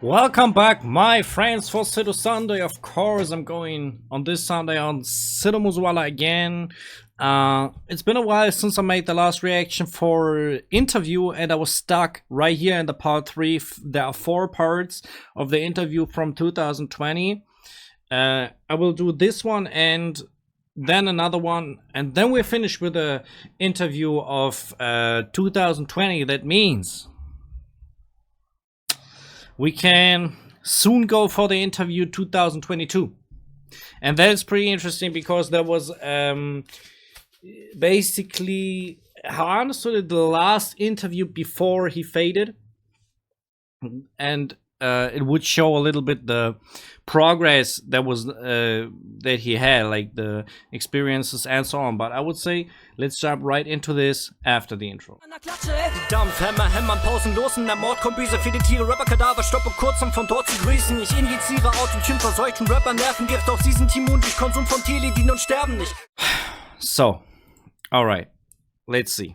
Welcome back, my friends, for Sidhu Sunday. Of course, I'm going on this Sunday on Sidhu Muswala again. It's been a while since I made the last reaction for interview, and I was stuck right here in the part 3. There are 4 parts of the interview from 2020. I will do this one and then another one, and then we're finished with the interview of 2020. That means we can soon go for the interview 2022, and that is pretty interesting because there was basically, how I understood it, the last interview before he faded, and it would show a little bit the progress that was that he had, like the experiences and so on. But I would say let's jump right into this after the intro. Dampfhammer, hämmern, pausenlosen, der Mordkombüse, viele Tiere, Rapper-Kadaver, stoppe kurz, um von dort zu grüßen. Ich injiziere Autotune, verseuchten Rapper, Nervengift, auch sie sind immun durch Konsum von Teledin und sterben nicht. So, all right, let's see.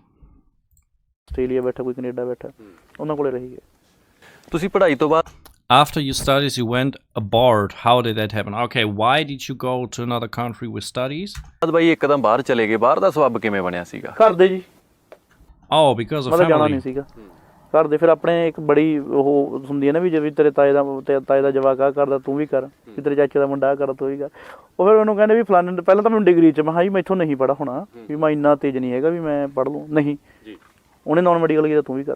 Australia ਬੈਠਾ ਕੋਈ Canada ਬੈਠਾ ਉਹਨਾਂ ਕੋਲੇ ਰਹੀ ਗਏ ਤੁਸੀਂ ਪੜ੍ਹਾਈ ਤੋਂ ਬਾਅਦ After your studies, you went abroad. How did that happen? Okay, why did you go to another country with studies? ਬਾਈ ਇੱਕਦਮ ਬਾਹਰ ਚਲੇ ਗਏ ਬਾਹਰ ਦਾ ਸਬੱਬ ਕਿਵੇਂ ਬਣਿਆ ਸੀਗਾ ਘਰ ਦੇ ਜੀ Oh, because of ਮਤਲਬ ਜਾਣਾ family. ਨਹੀਂ ਸੀਗਾ ਘਰ ਦੇ ਫਿਰ ਆਪਣੇ ਇੱਕ ਬੜੀ ਉਹ ਹੁੰਦੀ ਹੈ ਨਾ ਵੀ ਜੇ ਵੀ ਤੇਰੇ ਤਾਏ ਦਾ ਜਵਾਕ ਆ ਕਰਦਾ ਤੂੰ ਵੀ ਕਰ ਵੀ ਤੇਰੇ ਚਾਚੇ ਦਾ ਮੁੰਡਾ ਆ ਕਰਦਾ ਤੂੰ ਵੀ ਕਰ ਉਹ ਫਿਰ ਉਹਨੂੰ ਕਹਿੰਦੇ ਵੀ ਫਲਾਣੇ ਪਹਿਲਾਂ ਤਾਂ ਮੈਨੂੰ ਡਿਗਰੀ 'ਚ ਮੈਂ ਹਾਂ ਜੀ ਮੈਥੋਂ ਨਹੀਂ ਪੜ੍ਹਾ ਹੋਣਾ ਵੀ ਮੈਂ ਇੰਨਾ ਤੇਜ਼ ਨਹੀਂ ਹੈਗਾ ਵੀ ਮੈਂ ਪੜ੍ਹ ਲੂੰ ਨਹੀਂ ਉਹਨੇ ਨੌਨ ਮੈਡੀਕਲ ਕੀਤਾ ਤੂੰ ਵੀ ਕਰ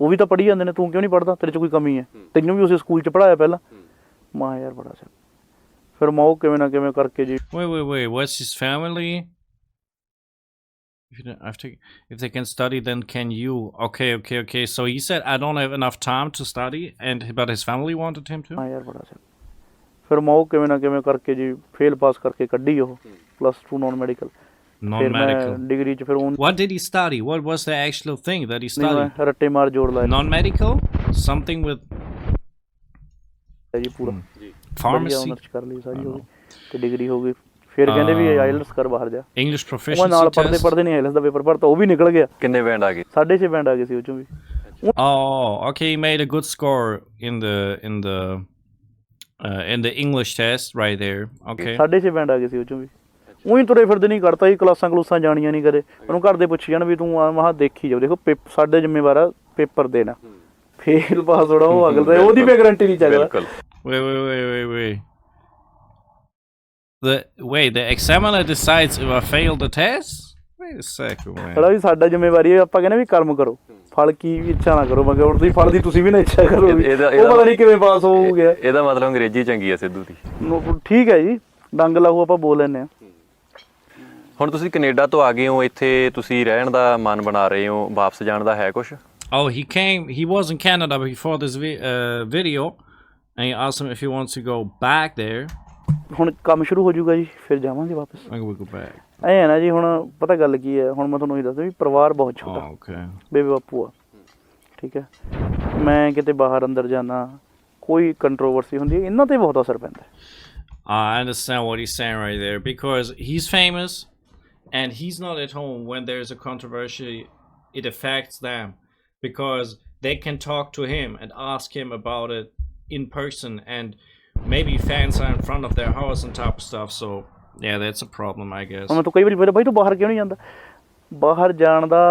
ਉਹ ਵੀ ਤਾਂ ਪੜ੍ਹੀ ਜਾਂਦੇ ਨੇ ਤੂੰ ਕਿਉਂ ਨਹੀਂ ਪੜ੍ਹਦਾ ਤੇਰੇ 'ਚ ਕੋਈ ਕਮੀ ਹੈ ਤੈਨੂੰ ਵੀ ਉਸੇ ਸਕੂਲ 'ਚ ਪੜ੍ਹਾਇਆ ਪਹਿਲਾਂ ਮਾਂ ਯਾਰ ਬੜਾ ਸਿਰ ਫਿਰ ਮੈਂ ਉਹ ਕਿਵੇਂ ਨਾ ਕਿਵੇਂ ਕਰਕੇ ਜੀ Wait. What's his family? If they can study, then can you? Okay. So he said, I don't have enough time to study, but his family wanted him to? ਹਾਂ ਯਾਰ ਬੜਾ ਸਿਰ ਫਿਰ ਮੈਂ ਉਹ ਕਿਵੇਂ ਨਾ ਕਿਵੇਂ ਕਰਕੇ ਜੀ ਫੇਲ ਪਾਸ ਕਰਕੇ ਕੱਢੀ ਉਹ +2 ਨੌਨ ਮੈਡੀਕਲ Non-medical. ਡਿਗਰੀ 'ਚ ਫਿਰ ਉਹ What did he study? What was the actual thing that he studied? ਰੱਟੇ ਮਾਰ ਜੋੜ ਲਾਇਆ Non-medical? Something with ਜੀ ਪੂਰਾ pharmacy? ਆਨਰਸ ਕਰ ਲਈ ਸਾਰੀ ਹੋ ਗਈ ਤੇ ਡਿਗਰੀ ਹੋ ਗਈ ਫਿਰ ਕਹਿੰਦੇ ਵੀ ਆਈਲਟਸ ਕਰ ਬਾਹਰ ਜਾ English ਉਹ proficiency ਨਾਲ test? ਪੜ੍ਹਦੇ ਨਹੀਂ ਆਈਲਟਸ ਦਾ ਪੇਪਰ ਭਰਤਾ ਉਹ ਵੀ ਨਿਕਲ ਗਿਆ ਕਿੰਨੇ ਬੈਂਡ ਆ ਗਏ 6.5 ਬੈਂਡ ਆ ਗਏ ਸੀ ਉਹ ਚੋਂ ਵੀ Oh, okay. He made a good score in the English test right there. Okay. 6.5 band ਆ ਗਏ ਸੀ ਉਹ ਚੋਂ ਵੀ ਉਹੀ ਤੁਰੇ ਫਿਰਦੇ ਨਹੀਂ ਕਰਤਾ ਜੀ ਕਲਾਸਾਂ ਜਾਣੀਆਂ ਨਹੀਂ ਕਦੇ ਉਹਨੂੰ ਘਰ ਦੇ ਪੁੱਛੀ ਜਾਣ ਵੀ ਤੂੰ ਮਹਾ ਦੇਖੀ ਜਾਓ ਦੇਖੋ ਸਾਡੇ ਜ਼ਿੰਮੇਵਾਰ ਆ ਪੇਪਰ ਦੇਣਾ ਫੇਲ ਪਾਸ ਹੋਣਾ ਉਹ ਅਗਲ ਦਾ ਉਹਦੀ ਵੀ ਗਾਰੰਟੀ ਨਹੀਂ ਚੱਲਦਾ Wait. The examiner decides if I failed the test? Wait a second, man. ਸਾਡਾ ਵੀ ਸਾਡਾ ਜ਼ਿੰਮੇਵਾਰੀ ਹੈ ਆਪਾਂ ਕਹਿੰਦੇ ਵੀ ਕਰਮ ਕਰੋ ਫਲ ਕੀ ਵੀ ਇੱਛਾ ਨਾ ਕਰੋ ਮੈਂ ਕਿਹਾ ਉੜਦੀ ਫਲ ਦੀ ਤੁਸੀਂ ਵੀ ਨਾ ਇੱਛਾ ਕਰੋ ਉਹ ਪਤਾ ਨਹੀਂ ਕਿਵੇਂ ਪਾਸ ਹੋ ਗਿਆ ਇਹਦਾ ਮਤਲਬ ਅੰਗਰੇਜ਼ੀ ਚੰਗੀ ਹੈ ਸਿੱਧੂ ਦੀ ਠੀਕ ਹੈ ਜੀ ਡੰਗ ਲਾਹੂ ਆਪਾਂ ਬੋਲ ਲੈਂਦੇ ਹਾਂ ਹੁਣ ਤੁਸੀਂ ਕੈਨੇਡਾ ਤੋਂ ਆ ਗਏ ਹੋ ਇੱਥੇ ਤੁਸੀਂ ਰਹਿਣ ਦਾ ਮਨ ਬਣਾ ਰਹੇ ਹੋ ਵਾਪਸ ਜਾਣ ਦਾ ਹੈ ਕੁਛ Oh, he was in Canada before this video, and he asked him if he wants to go back there. ਹੁਣ ਕੰਮ ਸ਼ੁਰੂ ਹੋ ਜਾਊਗਾ ਜੀ ਫਿਰ ਜਾਵਾਂਗੇ ਵਾਪਸ When we go back? ਐ ਹੈ ਨਾ ਜੀ ਹੁਣ ਪਤਾ ਗੱਲ ਕੀ ਹੈ ਹੁਣ ਮੈਂ ਤੁਹਾਨੂੰ ਇਹ ਦੱਸਦਾ ਵੀ ਪਰਿਵਾਰ ਬਹੁਤ ਛੋਟਾ Oh, okay. ਬੇਬੇ ਬਾਪੂ ਆ ਠੀਕ ਹੈ ਮੈਂ ਕਿਤੇ ਬਾਹਰ ਅੰਦਰ ਜਾਣਾ ਕੋਈ ਕੰਟਰੋਵਰਸੀ ਹੁੰਦੀ ਹੈ ਇਹਨਾਂ ਤੇ ਬਹੁਤ ਅਸਰ ਪੈਂਦਾ I understand what he's saying right there, because he's famous and he's not at home when there's a controversy. It affects them because they can talk to him and ask him about it in person, and maybe fans are in front of their house and type of stuff. So yeah, that's a problem, I guess. ਮੈਂ ਤਾਂ ਕਈ ਵਾਰੀ ਪੁੱਛਦਾ ਬਾਈ ਤੂੰ ਬਾਹਰ ਕਿਉਂ ਨਹੀਂ ਜਾਂਦਾ ਬਾਹਰ ਜਾਣ ਦਾ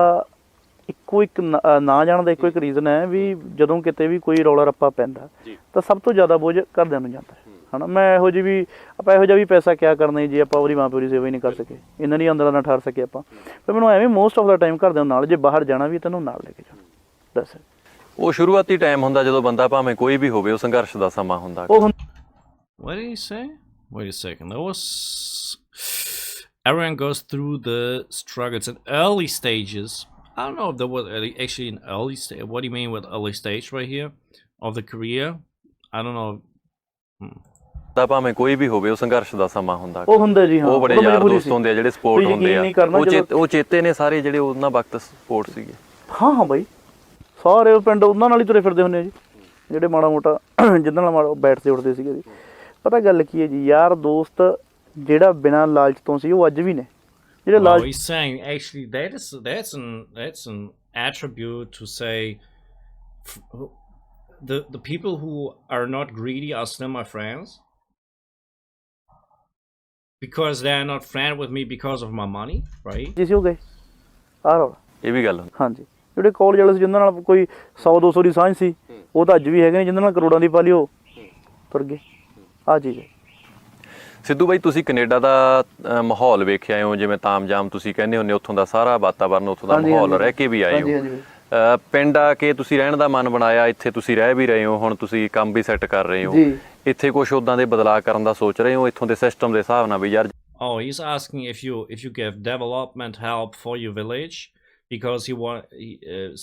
ਇੱਕੋ ਇੱਕ ਨਾ ਜਾਣ ਦਾ ਇੱਕੋ ਇੱਕ ਰੀਜ਼ਨ ਹੈ ਵੀ ਜਦੋਂ ਕਿਤੇ ਵੀ ਕੋਈ ਰੌਲਾ ਰੱਪਾ ਪੈਂਦਾ ਤਾਂ ਸਭ ਤੋਂ ਜ਼ਿਆਦਾ ਬੋਝ ਘਰਦਿਆਂ ਨੂੰ ਜਾਂਦਾ ਹੈ ਨਾ ਮੈਂ ਇਹੋ ਜਿਹੀ ਵੀ ਆਪਾਂ ਇਹੋ ਜਿਹਾ ਵੀ ਪੈਸਾ ਕਿਆ ਕਰਨਾ ਜੇ ਆਪਾਂ ਉਹਦੀ ਮਾਂ ਪਿਓ ਦੀ ਸੇਵਾ ਹੀ ਨਹੀਂ ਕਰ ਸਕੇ ਇਹਨਾਂ ਦੀ ਅੰਦਰਾਂ ਨਾਲ ਠਾਰ ਸਕੇ ਆਪਾਂ ਪਰ ਮੈਨੂੰ ਐਵੇਂ ਮੋਸਟ ਆਫ ਦਾ ਟਾਈਮ ਘਰਦਿਆਂ ਨਾਲ ਜੇ ਬਾਹਰ ਜਾਣਾ ਵੀ ਤੈਨੂੰ ਨਾਲ ਲੈ ਕੇ ਜਾਣਾ ਦੱਸ ਉਹ ਸ਼ੁਰੂਆਤੀ ਟਾਈਮ ਹੁੰਦਾ ਜਦੋਂ ਬੰਦਾ ਭਾਵੇਂ ਕੋਈ ਵੀ ਹੋਵੇ ਉਹ ਸੰਘਰਸ਼ ਦਾ ਸਮਾਂ ਹੁੰਦਾ ਉਹ What did he say? Wait a second. Everyone goes through the struggles in early stages. I don't know if there was actually an early stage. What do you mean with early stage right here of the career? I don't know. ਤਾਂ ਭਾਵੇਂ ਕੋਈ ਵੀ ਹੋਵੇ ਉਹ ਸੰਘਰਸ਼ ਦਾ ਸਮਾਂ ਹੁੰਦਾ ਉਹ ਹੁੰਦਾ ਜੀ ਹਾਂ ਉਹ ਬੜੇ ਯਾਰ ਦੋਸਤ ਹੁੰਦੇ ਆ ਜਿਹੜੇ ਸਪੋਰਟ ਹੁੰਦੇ ਆ ਉਹ ਚੇਤੇ ਨੇ ਸਾਰੇ ਜਿਹੜੇ ਉਹਨਾਂ ਵਕਤ ਸਪੋਰਟ ਸੀਗੇ ਹਾਂ ਬਾਈ ਸਾਰੇ ਪਿੰਡ ਉਹਨਾਂ ਨਾਲ ਹੀ ਤੁਰੇ ਫਿਰਦੇ ਹੁੰਦੇ ਆ ਜੀ ਜਿਹੜੇ ਮਾੜਾ ਮੋਟਾ ਜਿੱਦਾਂ ਨਾਲ ਬੈਠਦੇ ਉੱਠਦੇ ਸੀਗੇ ਜੀ ਪਤਾ ਗੱਲ ਕੀ ਹੈ ਜੀ ਯਾਰ ਦੋਸਤ ਜਿਹੜਾ ਬਿਨਾਂ ਲਾਲਚ ਤੋਂ ਸੀ ਉਹ ਅੱਜ ਵੀ ਨੇ ਜਿਹੜੇ ਲਾਲਚ He's saying actually that's an attribute to say the people who are not greedy are still my friends. Because they are not friend with me because of my money, right? ਜੀ ਸੀ ਹੋ ਗਏ ਆਹ ਰੌਲਾ। ਇਹ ਵੀ ਗੱਲ ਹੁੰਦੀ। ਹਾਂਜੀ, ਜਿਹੜੇ ਕਾਲਜ ਵਾਲੇ ਸੀ ਜਿਨ੍ਹਾਂ ਨਾਲ ਕੋਈ 100-200 ਦੀ ਸਾਂਝ ਸੀ ਉਹ ਤਾਂ ਅੱਜ ਵੀ ਹੈਗੇ ਨੇ, ਜਿਨ੍ਹਾਂ ਨਾਲ ਕਰੋੜਾਂ ਦੀ ਪਾਲੀ ਉਹ ਤੁਰ ਗਏ। ਆਹ ਚੀਜ਼ ਹੈ। ਸਿੱਧੂ ਬਾਈ, ਤੁਸੀਂ ਕੈਨੇਡਾ ਦਾ ਮਾਹੌਲ ਵੇਖਿਆ ਹੋ, ਜਿਵੇਂ ਤਾਮਜਾਮ ਤੁਸੀਂ ਕਹਿੰਦੇ ਹੁੰਦੇ, ਉੱਥੋਂ ਦਾ ਸਾਰਾ ਵਾਤਾਵਰਨ, ਉੱਥੋਂ ਦਾ ਮਾਹੌਲ ਰਹਿ ਕੇ ਵੀ ਆਏ ਹੋ। ਪਿੰਡ ਆ ਕੇ ਤੁਸੀਂ ਰਹਿਣ ਦਾ ਮਨ ਬਣਾਇਆ, ਇੱਥੇ ਤੁਸੀਂ ਰਹਿ ਵੀ ਰਹੇ ਹੋ, ਹੁਣ ਤੁਸੀਂ ਕੰਮ ਵੀ ਸੈੱਟ ਕਰ ਰਹੇ ਹੋ, ਇੱਥੇ ਕੁਝ ਉਦਾਂ ਦੇ ਬਦਲਾਅ ਕਰਨ ਦਾ ਸੋਚ ਰਹੇ ਹੋ ਇੱਥੋਂ ਦੇ ਸਿਸਟਮ ਦੇ ਹਿਸਾਬ ਨਾਲ ਵੀ ਯਾਰ? Oh, he's asking if you give development help for your village because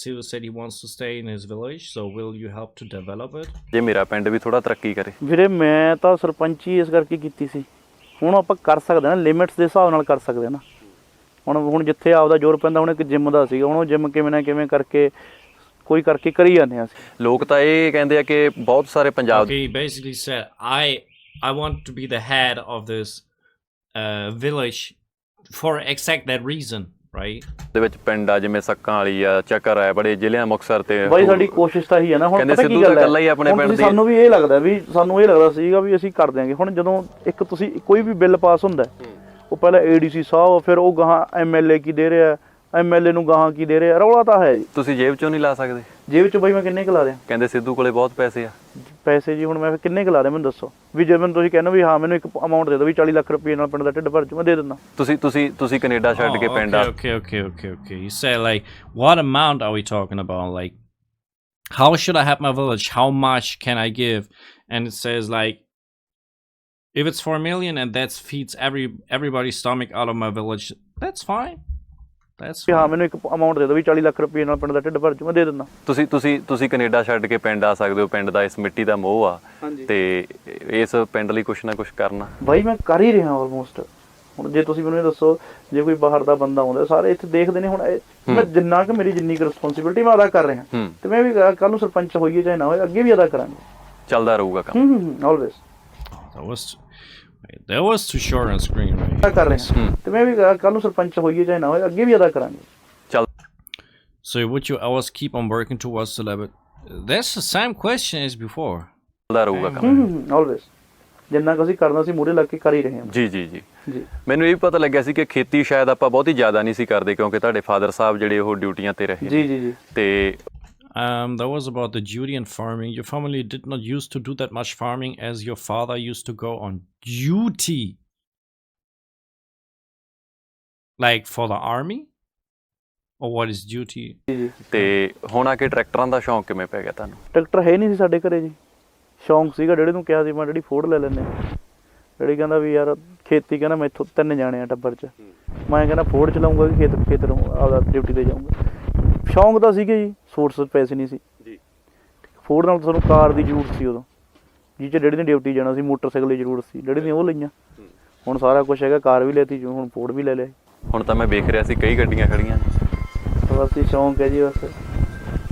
Sidhu said he wants to stay in his village, so will you help to develop it? ਜੇ ਮੇਰਾ ਪਿੰਡ ਵੀ ਥੋੜਾ ਤਰੱਕੀ ਕਰੇ। ਵੀਰੇ ਮੈਂ ਤਾਂ ਸਰਪੰਚੀ ਇਸ ਕਰਕੇ ਕੀਤੀ ਸੀ, ਹੁਣ ਆਪਾਂ ਕਰ ਸਕਦੇ ਹਾਂ ਲਿਮਿਟਸ ਦੇ ਹਿਸਾਬ ਨਾਲ ਕਰ ਸਕਦੇ ਹਾਂ ਨਾ। ਹੁਣ ਜਿੱਥੇ ਆਪਦਾ ਜ਼ੋਰ ਪੈਂਦਾ, ਹੁਣ ਇੱਕ ਜਿੰਮ ਦਾ ਸੀਗਾ, ਹੁਣ ਉਹ ਜਿੰਮ ਕਿਵੇਂ ਨਾ ਕਿਵੇਂ ਕਰਕੇ ਕੋਈ ਕਰਕੇ ਕਰੀ ਜਾਂਦੇ ਹਾਂ ਅਸੀਂ। ਲੋਕ ਤਾਂ ਇਹ ਕਹਿੰਦੇ ਆ ਕਿ ਬਹੁਤ ਸਾਰੇ Punjab He basically said I want to be the head of this village for exact that reason, right? ਦੇ ਵਿੱਚ ਪਿੰਡ ਆ ਜਿਵੇਂ ਸੱਕਾਂ ਵਾਲੀ ਆ, ਚੱਕਰ ਆ, ਬੜੇ ਜ਼ਿਲ੍ਹਿਆਂ ਮੁਕਤਸਰ ਤੇ ਬਾਈ ਸਾਡੀ ਕੋਸ਼ਿਸ਼ ਤਾਂ ਇਹੀ ਹੈ ਨਾ। ਹੁਣ ਕਹਿੰਦੇ ਪਤਾ ਸਿੱਧੂ ਕੀ ਤਾਂ ਗੱਲ ਇਕੱਲਾ ਹੀ ਹੈ, ਆਪਣੇ ਪਿੰਡ ਦੀ। ਸਾਨੂੰ ਵੀ ਇਹ ਲੱਗਦਾ ਵੀ ਸਾਨੂੰ ਇਹ ਲੱਗਦਾ ਸੀਗਾ ਵੀ ਅਸੀਂ ਕਰ ਦਿਆਂਗੇ। ਹੁਣ ਜਦੋਂ ਇੱਕ ਤੁਸੀਂ ਕੋਈ ਵੀ ਬਿੱਲ ਪਾਸ ਹੁੰਦਾ, ਉਹ ਪਹਿਲਾਂ ADC ਸਾਹਿਬ, ਫਿਰ ਉਹ ਗਾਹਾਂ MLA ਕੀ ਦੇ ਰਿਹਾ, MLA ਨੂੰ ਗਾਹਾਂ ਕੀ ਦੇ ਰਿਹਾ, ਰੌਲਾ ਤਾਂ ਹੈ ਜੀ। ਤੁਸੀਂ ਜੇਬ ਚੋਂ ਨਹੀਂ ਲਾ ਸਕਦੇ? ਜੇਬ 'ਚ ਬਾਈ ਮੈਂ ਕਿੰਨੇ ਕੁ ਲਾ ਦਿਆਂ? ਕਹਿੰਦੇ ਸਿੱਧੂ ਕੋਲੇ ਬਹੁਤ ਪੈਸੇ ਆ। ਪੈਸੇ ਜੀ ਹੁਣ ਮੈਂ ਕਿੰਨੇ ਕੁ ਲਾ ਦਿਆਂ ਮੈਨੂੰ ਦੱਸੋ? ਵੀ ਜੇ ਮੈਨੂੰ ਤੁਸੀਂ ਕਹਿੰਦੇ ਵੀ ਹਾਂ ਮੈਨੂੰ ਇੱਕ ਅਮਾਊਂਟ ਦੇ ਦਿਓ ਵੀ 40 ਲੱਖ ਰੁਪਏ ਨਾਲ ਪਿੰਡ ਦਾ ਢਿੱਡ ਭਰ ਜੂ, ਮੈਂ ਦੇ ਦਿੰਦਾ। ਤੁਸੀਂ ਕੈਨੇਡਾ ਛੱਡ ਕੇ ਪਿੰਡ ਆ। Okay. You say like, what amount are we talking about? Like, how should I help my village? How much can I give? And it says like, if it's 4 million and that feeds everybody's stomach out of my village, that's fine. ਹਾਂ ਮੈਨੂੰ ਇੱਕ amount ਦੇ ਦਿਓ ਵੀ 40 ਲੱਖ ਰੁਪਏ ਨਾਲ ਪਿੰਡ ਦਾ ਢਿੱਡ ਭਰ ਜੂ, ਮੈਂ ਦੇ ਦਿੰਦਾ। ਤੁਸੀਂ ਕੈਨੇਡਾ ਛੱਡ ਕੇ ਪਿੰਡ ਆ ਸਕਦੇ ਹੋ, ਪਿੰਡ ਦਾ ਇਸ ਮਿੱਟੀ ਦਾ ਮੋਹ ਆ, ਤੇ ਇਸ ਪਿੰਡ ਲਈ ਕੁਛ ਨਾ ਕੁਛ ਕਰਨਾ। ਬਾਈ ਮੈਂ ਕਰ ਹੀ ਰਿਹਾ ਆਲਮੋਸਟ। ਹੁਣ ਜੇ ਤੁਸੀਂ ਮੈਨੂੰ ਇਹ ਦੱਸੋ, ਜੇ ਕੋਈ ਬਾਹਰ ਦਾ ਬੰਦਾ ਆਉਂਦਾ, ਸਾਰੇ ਇੱਥੇ ਦੇਖਦੇ ਨੇ। ਹੁਣ ਮੈਂ ਜਿੰਨਾ ਕਿ ਮੇਰੀ ਜਿੰਨੀ ਕੁ ਰਿਸਪੌਂਸਿਬਿਲਿਟੀ ਮੈਂ ਅਦਾ ਕਰ ਰਿਹਾ, ਤੇ ਮੈਂ ਵੀ ਕੱਲ ਨੂੰ ਸਰਪੰਚ ਹੋਈਏ ਚਾਹੇ ਨਾ ਹੋਏ, ਅੱਗੇ ਵੀ ਅਦਾ ਕਰਾਂਗੇ। ਚੱਲਦਾ ਰਹੂਗਾ ਕੰਮ always. That was too short on screen, right? ਕਰ ਰਹੇ ਤੇ ਮੈਂ ਵੀ ਕੱਲ ਨੂੰ ਸਰਪੰਚ ਹੋਈਏ ਚਾਹੇ ਨਾ ਹੋਏ, ਅੱਗੇ ਵੀ ਅਦਾ ਕਰਾਂਗੇ। ਚੱਲ। So would you always keep on working towards the level? That's the same question as before. ਚੱਲਦਾ ਰਹੂਗਾ ਕੰਮ ਆਲਵੇਜ਼। ਜਿੰਨਾ ਕੁ ਅਸੀਂ ਕਰਨਾ ਸੀ ਮੂਹਰੇ ਲੱਗ ਕੇ ਕਰ ਹੀ ਰਹੇ ਹਾਂ। ਜੀ। ਮੈਨੂੰ ਇਹ ਵੀ ਪਤਾ ਲੱਗਿਆ ਸੀ ਕਿ ਖੇਤੀ ਸ਼ਾਇਦ ਆਪਾਂ ਬਹੁਤੀ ਜ਼ਿਆਦਾ ਨਹੀਂ ਸੀ ਕਰਦੇ, ਕਿਉਂਕਿ ਤੁਹਾਡੇ ਫਾਦਰ ਸਾਹਿਬ ਜਿਹੜੇ ਉਹ ਡਿਊਟੀਆਂ ਤੇ ਰਹੇ। ਜੀ। ਤੇ that was about the duty and farming. Your family did not used to do that much farming as your father used to go on duty. Like for the army? Or what is duty? ਤੇ ਹੁਣ ਆ ਕੇ ਟਰੈਕਟਰਾਂ ਦਾ ਸ਼ੌਂਕ ਕਿਵੇਂ ਪੈ ਗਿਆ ਤੁਹਾਨੂੰ? Tractor ਹੈ ਨਹੀਂ ਸੀ ਸਾਡੇ ਘਰੇ ਜੀ, ਸ਼ੌਂਕ ਸੀਗਾ। ਡੈਡੀ ਨੂੰ ਕਿਹਾ ਸੀ ਮੈਂ ਡੈਡੀ ਫੋਰਡ ਲੈ ਲੈਂਦੇ। ਡੈਡੀ ਕਹਿੰਦਾ ਵੀ ਯਾਰ ਖੇਤੀ, ਕਹਿੰਦਾ ਮੈਂ ਇੱਥੋਂ 3 ਜਾਣੇ ਆ ਟੱਬਰ 'ਚ, ਮੈਂ ਕਹਿੰਦਾ ਫੋਰਡ ਚਲਾਊਂਗਾ ਕਿ ਖੇਤ ਆਪਦਾ ਡਿਊਟੀ 'ਤੇ ਜਾਊਂਗਾ। ਸ਼ੌਂਕ ਤਾਂ ਸੀਗੇ ਜੀ, ਸੋਰਸ ਪੈਸੇ ਨਹੀਂ ਸੀ ਜੀ। ਫੋਰਡ ਨਾਲ ਤੁਹਾਨੂੰ ਕਾਰ ਦੀ ਜ਼ਰੂਰਤ ਸੀ ਉਦੋਂ, ਜਿਹ 'ਚ ਡੈਡੀ ਨੇ ਡਿਊਟੀ ਜਾਣਾ ਸੀ, ਮੋਟਰਸਾਈਕਲ ਦੀ ਜ਼ਰੂਰਤ ਸੀ, ਡੈਡੀ ਨੇ ਉਹ ਲਈਆਂ। ਹੁਣ ਸਾਰਾ ਕੁਛ ਹੈਗਾ, ਕਾਰ ਵੀ ਲੈਤੀ, ਹੁਣ ਫੋਰਡ ਵੀ ਲੈ ਲਿਆ। ਹੁਣ ਤਾਂ ਮੈਂ ਵੇਖ ਰਿਹਾ ਸੀ ਕਈ ਗੱਡੀਆਂ ਖੜੀਆਂ। ਬਸ ਇਹ ਸ਼ੌਂਕ ਹੈ ਜੀ ਬਸ।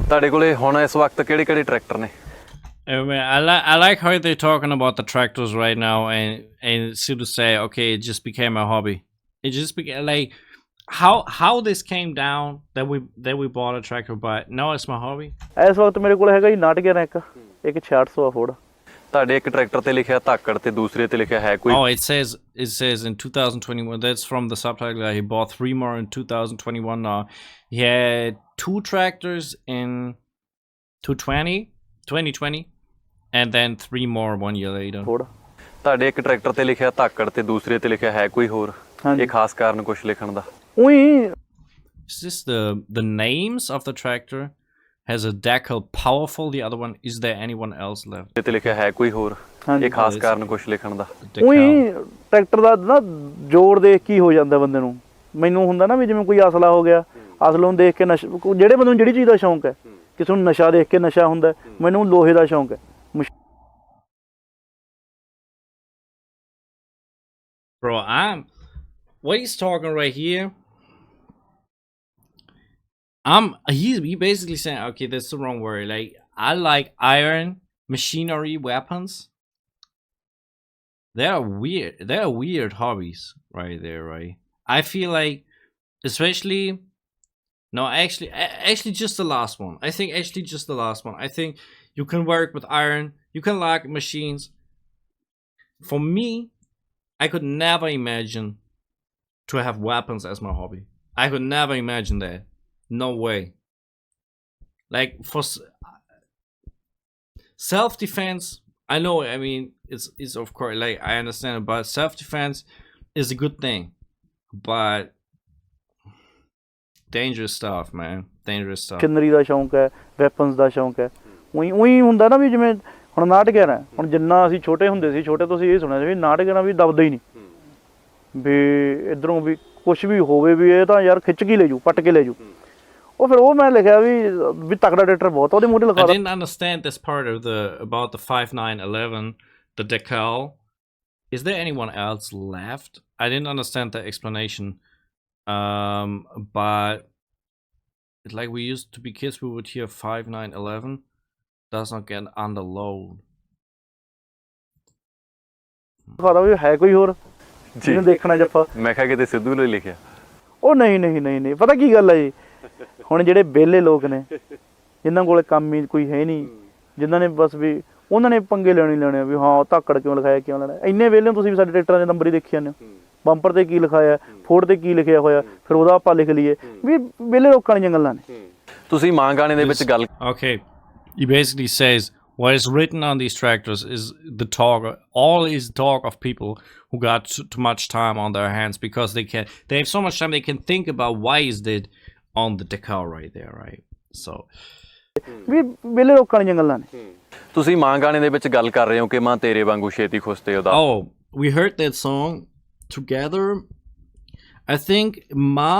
ਤੁਹਾਡੇ ਕੋਲੇ ਹੁਣ ਇਸ ਵਕਤ ਕਿਹੜੇ ਟਰੈਕਟਰ ਨੇ? I like how they're talking about the tractors right now, and Sidhu say, okay, it just became a hobby. It just became like how this came down that we bought a tractor, but now it's my hobby. ਇਸ ਵਕਤ ਮੇਰੇ ਕੋਲ ਹੈਗਾ ਜੀ 911 ਇੱਕ 6600 Ford. ਤੁਹਾਡੇ ਇੱਕ tractor ਤੇ ਲਿਖਿਆ ਧਾਕੜ ਤੇ ਦੂਸਰੇ ਤੇ ਲਿਖਿਆ ਹੈ ਕੋਈ? Oh, it says in 2021. That's from the subtitle. He bought 3 more in 2021. Now he had 2 tractors in 2020, and then 3 more 1 year later. ਤੁਹਾਡੇ ਇੱਕ ਟਰੈਕਟਰ ਤੇ ਲਿਖਿਆ ਧਾਕੜ ਤੇ ਦੂਸਰੇ ਤੇ ਲਿਖਿਆ ਹੈ ਕੋਈ ਹੋਰ? ਇਹ ਖਾਸ ਕਾਰਨ ਕੁਝ ਲਿਖਣ ਦਾ? Is this the names of the tractor? Has a decal powerful? The other one, is there anyone else left? ਤੇ ਲਿਖਿਆ ਹੈ ਕੋਈ ਹੋਰ? ਇਹ ਖਾਸ ਕਾਰਨ ਕੁਝ ਲਿਖਣ ਦਾ? ਟਰੈਕਟਰ ਦਾ ਨਾ ਜ਼ੋਰ ਦੇਖ ਕੇ ਹੋ ਜਾਂਦਾ ਬੰਦੇ ਨੂੰ। ਮੈਨੂੰ ਹੁੰਦਾ ਨਾ ਵੀ ਜਿਵੇਂ ਕੋਈ ਅਸਲਾ ਹੋ ਗਿਆ, ਅਸਲ ਨੂੰ ਦੇਖ ਕੇ ਨਸ਼ਾ, ਜਿਹੜੇ ਬੰਦੇ ਨੂੰ ਜਿਹੜੀ ਚੀਜ਼ ਦਾ ਸ਼ੌਂਕ ਹੈ, ਕਿਸੇ ਨੂੰ ਨਸ਼ਾ ਦੇਖ ਕੇ ਨਸ਼ਾ ਹੁੰਦਾ, ਮੈਨੂੰ ਲੋਹੇ ਦਾ ਸ਼ੌਂਕ ਹੈ। Bro, what he's talking right here, he basically saying, okay, that's the wrong word. Like, I like iron machinery weapons. They're weird hobbies right there, right? I feel like, especially, no, actually just the last one. I think actually just the last one. I think You can work with iron. You can lock machines. For me, I could never imagine to have weapons as my hobby. I could never imagine that. No way. Like for self-defense, I know. I mean, it's of course, like, I understand it, but self-defense is a good thing. But dangerous stuff, man. Dangerous stuff. ਕਿੰਨਰੀ ਦਾ ਸ਼ੌਂਕ ਹੈ, weapons ਦਾ ਸ਼ੌਂਕ ਹੈ। ਉਹੀ ਹੁੰਦਾ ਨਾ ਵੀ ਜਿਵੇਂ ਹੁਣ ਨਾਟਕ ਹੈ, ਹੁਣ ਜਿੰਨਾ ਅਸੀਂ ਛੋਟੇ ਹੁੰਦੇ ਸੀ, ਛੋਟੇ ਤੋਂ ਅਸੀਂ ਇਹ ਸੁਣਿਆ ਸੀ ਵੀ ਨਾਟਕ ਨਾ ਵੀ ਦਬਦਾ ਹੀ ਨਹੀਂ, ਵੀ ਇੱਧਰੋਂ ਵੀ ਕੁਛ ਵੀ ਹੋਵੇ ਵੀ ਇਹ ਤਾਂ ਯਾਰ ਖਿੱਚ ਕੇ ਲੈ ਜੂ, ਪੱਟ ਕੇ ਲੈ ਜੂ। ਉਹ ਫਿਰ ਉਹ ਮੈਂ ਲਿਖਿਆ ਵੀ ਤਕੜਾ ਡਾਇਰੈਕਟਰ ਬਹੁਤ ਉਹਦੇ ਮੂਹਰੇ ਲਿਖਾ। I didn't understand this part of about the 5911, the decal. Is there anyone else left? I didn't understand the explanation. But like we used to be kids, we would hear 5911 does not get under load. ਪਤਾ ਵੀ ਹੈ ਕੋਈ ਹੋਰ ਜਿਹਨੂੰ ਦੇਖਣਾ ਜੱਫਾ। ਮੈਂ ਕਿਹਾ ਕਿਤੇ ਸਿੱਧੂ ਨੇ ਲਿਖਿਆ। ਉਹ ਨਹੀਂ ਪਤਾ ਕੀ ਗੱਲ ਹੈ ਜੀ, ਹੁਣ ਜਿਹੜੇ ਵਿਹਲੇ ਲੋਕ ਨੇ ਜਿਨ੍ਹਾਂ ਕੋਲ ਕੰਮ ਹੀ ਕੋਈ ਹੈ ਨਹੀਂ, ਜਿਨ੍ਹਾਂ ਨੇ ਬਸ ਵੀ ਉਹਨਾਂ ਨੇ ਪੰਗੇ ਲੈਣੇ ਵੀ ਹਾਂ ਧਾਕੜ ਕਿਉਂ ਲਿਖਾਇਆ, ਕਿਉਂ ਲੈਣਾ। ਇੰਨੇ ਵਿਹਲੇ ਤੁਸੀਂ ਵੀ ਸਾਡੇ ਟਰੈਕਟਰਾਂ ਦੇ ਨੰਬਰ ਹੀ ਦੇਖੀ ਜਾਂਦੇ ਹੋ, ਬੰਪਰ ਤੇ ਕੀ ਲਿਖਾਇਆ, ਫੋੜ ਤੇ ਕੀ ਲਿਖਿਆ ਹੋਇਆ, ਫਿਰ ਉਹਦਾ ਆਪਾਂ ਲਿਖ ਲਈਏ ਵੀ ਵਿਹਲੇ ਲੋਕਾਂ ਦੀਆਂ ਗੱਲਾਂ ਨੇ। ਤੁਸੀਂ ਮਾਂ ਗਾਣੇ ਦੇ ਵਿੱਚ ਗੱਲ Okay, he basically says what is written on these tractors is the talk, all is talk of people who got too much time on their hands because they have so much time they can think about why is it on the decal right there, right? So ਵੀ ਵਿਹਲੇ ਲੋਕਾਂ ਦੀਆਂ ਗੱਲਾਂ ਨੇ। ਤੁਸੀਂ ਮਾਂ ਗਾਣੇ ਦੇ ਵਿੱਚ ਗੱਲ ਕਰ ਰਹੇ ਹੋ ਕਿ ਮਾਂ ਤੇਰੇ ਵਾਂਗੂ ਛੇਤੀ ਖੁਸਤੇ ਉਹਦਾ। Oh, we heard that song together. I think Ma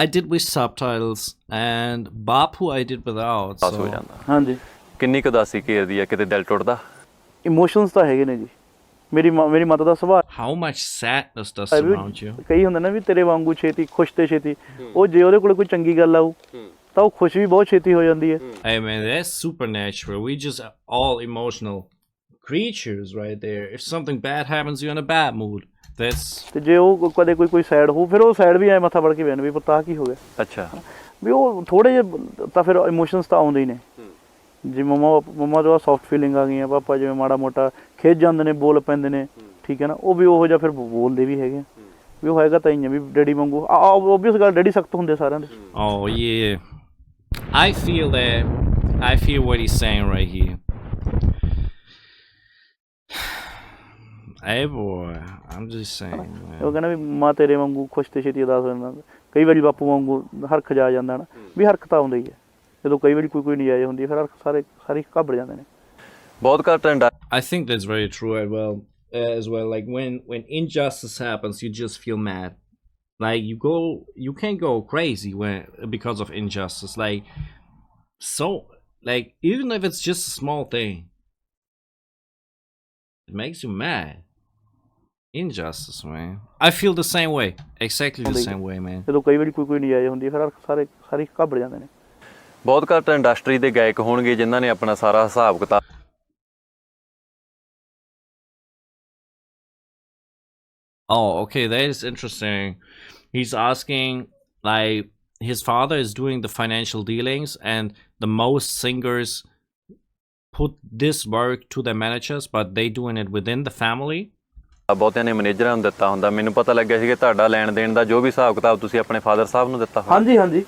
I did with subtitles and Bapu I did without. ਹੋ So ਜਾਂਦਾ। ਹਾਂਜੀ, ਕਿੰਨੀ ਕੁ ਉਦਾਸੀ ਘੇਰਦੀ ਆ, ਕਿਤੇ ਦਿਲ ਟੁੱਟਦਾ? ਇਮੋਸ਼ਨਸ ਤਾਂ ਹੈਗੇ ਨੇ ਜੀ। ਮੇਰੀ ਮਾਤਾ ਦਾ ਸੁਭਾਅ how much sadness does surround you? ਕਈ ਹੁੰਦੇ ਨਾ ਵੀ ਤੇਰੇ ਵਾਂਗੂ ਛੇਤੀ ਖੁਸ਼ ਤੇ ਛੇਤੀ, ਉਹ ਜੇ ਉਹਦੇ ਕੋਲ ਕੋਈ ਚੰਗੀ ਗੱਲ ਆਊ ਤਾਂ ਉਹ ਖੁਸ਼ ਵੀ ਬਹੁਤ ਛੇਤੀ ਹੋ ਜਾਂਦੀ ਹੈ। Hey man, that's supernatural. We just all emotional creatures right there. If something bad happens, you're in a bad mood. That's ਤੇ ਜੇ ਉਹ ਕਦੇ ਕੋਈ ਸਾਈਡ ਹੋ, ਫਿਰ ਉਹ ਸਾਈਡ ਵੀ ਐ ਮੱਥਾ ਵੜ ਕੇ ਬੈਣ ਵੀ ਪਤਾ ਕੀ ਹੋ ਗਿਆ। ਅੱਛਾ, ਵੀ ਉਹ ਥੋੜੇ ਜਿਹੇ ਤਾਂ ਫਿਰ ਇਮੋਸ਼ਨਸ ਤਾਂ ਆਉਂਦੇ ਹੀ ਨੇ। ਜੇ ਮੰਮਾ ਤੋਂ ਸੌਫਟ ਫੀਲਿੰਗ ਆ ਗਈਆਂ, ਪਾਪਾ ਜਿਵੇਂ ਮਾੜਾ ਮੋਟਾ ਖਿੱਚ ਜਾਂਦੇ ਨੇ, ਬੋਲ ਪੈਂਦੇ ਨੇ, ਠੀਕ ਹੈ ਨਾ, ਉਹ ਵੀ ਉਹੋ ਜਿਹਾ ਫਿਰ ਬੋਲਦੇ ਵੀ ਹੈਗੇ ਵੀ ਉਹ ਹੈਗਾ ਤਾਂ ਹੀ ਆ ਵੀ ਡੈਡੀ ਵਾਂਗੂ। ਓਬਵੀਅਸ ਗੱਲ, ਡੈਡੀ ਸਖਤ ਹੁੰਦੇ ਸਾਰਿਆਂ ਦੇ। oh yeah. I feel that. I feel what he's saying right here. Hey boy, I'm just saying, man. ਉਹ ਕਹਿੰਦਾ ਵੀ ਮਾਂ ਤੇਰੇ ਵਾਂਗੂ ਖੁਸ਼ ਤੇ ਛੇਤੀ ਉਦਾਸ ਹੋ ਜਾਂਦਾ। ਕਈ ਵਾਰੀ ਬਾਪੂ ਵਾਂਗੂ ਹਰਖ ਜਾ ਜਾਂਦਾ ਨਾ, ਵੀ ਹਰਖ ਤਾਂ ਆਉਂਦਾ ਹੀ ਹੈ। ਜਦੋਂ ਕਈ ਵਾਰੀ ਕੋਈ ਨਜਾਇਜ਼ ਹੁੰਦੀ ਹੈ, ਫਿਰ ਹਰਖ ਸਾਰੇ ਘਬਰ ਜਾਂਦੇ ਨੇ। ਬਹੁਤ ਘੱਟ I think that's very true as well. Like when injustice happens, you just feel mad. Like you can go crazy because of injustice. Like so, like even if it's just a small thing, it makes you mad. Injustice, man. I feel the same way. Exactly the same way, man. ਜਦੋਂ ਕਈ ਵਾਰੀ ਕੋਈ ਨਜਾਇਜ਼ ਹੁੰਦੀ ਹੈ, ਫਿਰ ਹਰਖ ਸਾਰੇ ਘਬਰ ਜਾਂਦੇ ਨੇ। ਬਹੁਤ ਘੱਟ ਇੰਡਸਟਰੀ ਦੇ ਗਾਇਕ ਹੋਣਗੇ ਜਿਨ੍ਹਾਂ ਨੇ ਆਪਣਾ ਸਾਰਾ ਹਿਸਾਬ ਕਿਤਾਬ। Oh, okay, that is interesting. He's asking, like, his father is doing the financial dealings, and the most singers put this work to their managers, but they doing it within the family. ਬਹੁਤਿਆਂ ਨੇ ਮੈਨੇਜਰਾਂ ਨੂੰ ਦਿੱਤਾ ਹੁੰਦਾ। ਮੈਨੂੰ ਪਤਾ ਲੱਗਿਆ ਸੀ ਕਿ ਤੁਹਾਡਾ ਲੈਣ ਦੇਣ ਦਾ ਜੋ ਵੀ ਹਿਸਾਬ ਕਿਤਾਬ ਤੁਸੀਂ ਆਪਣੇ ਫਾਦਰ ਸਾਹਿਬ ਨੂੰ ਦਿੱਤਾ ਹੋਣਾ। ਹਾਂਜੀ,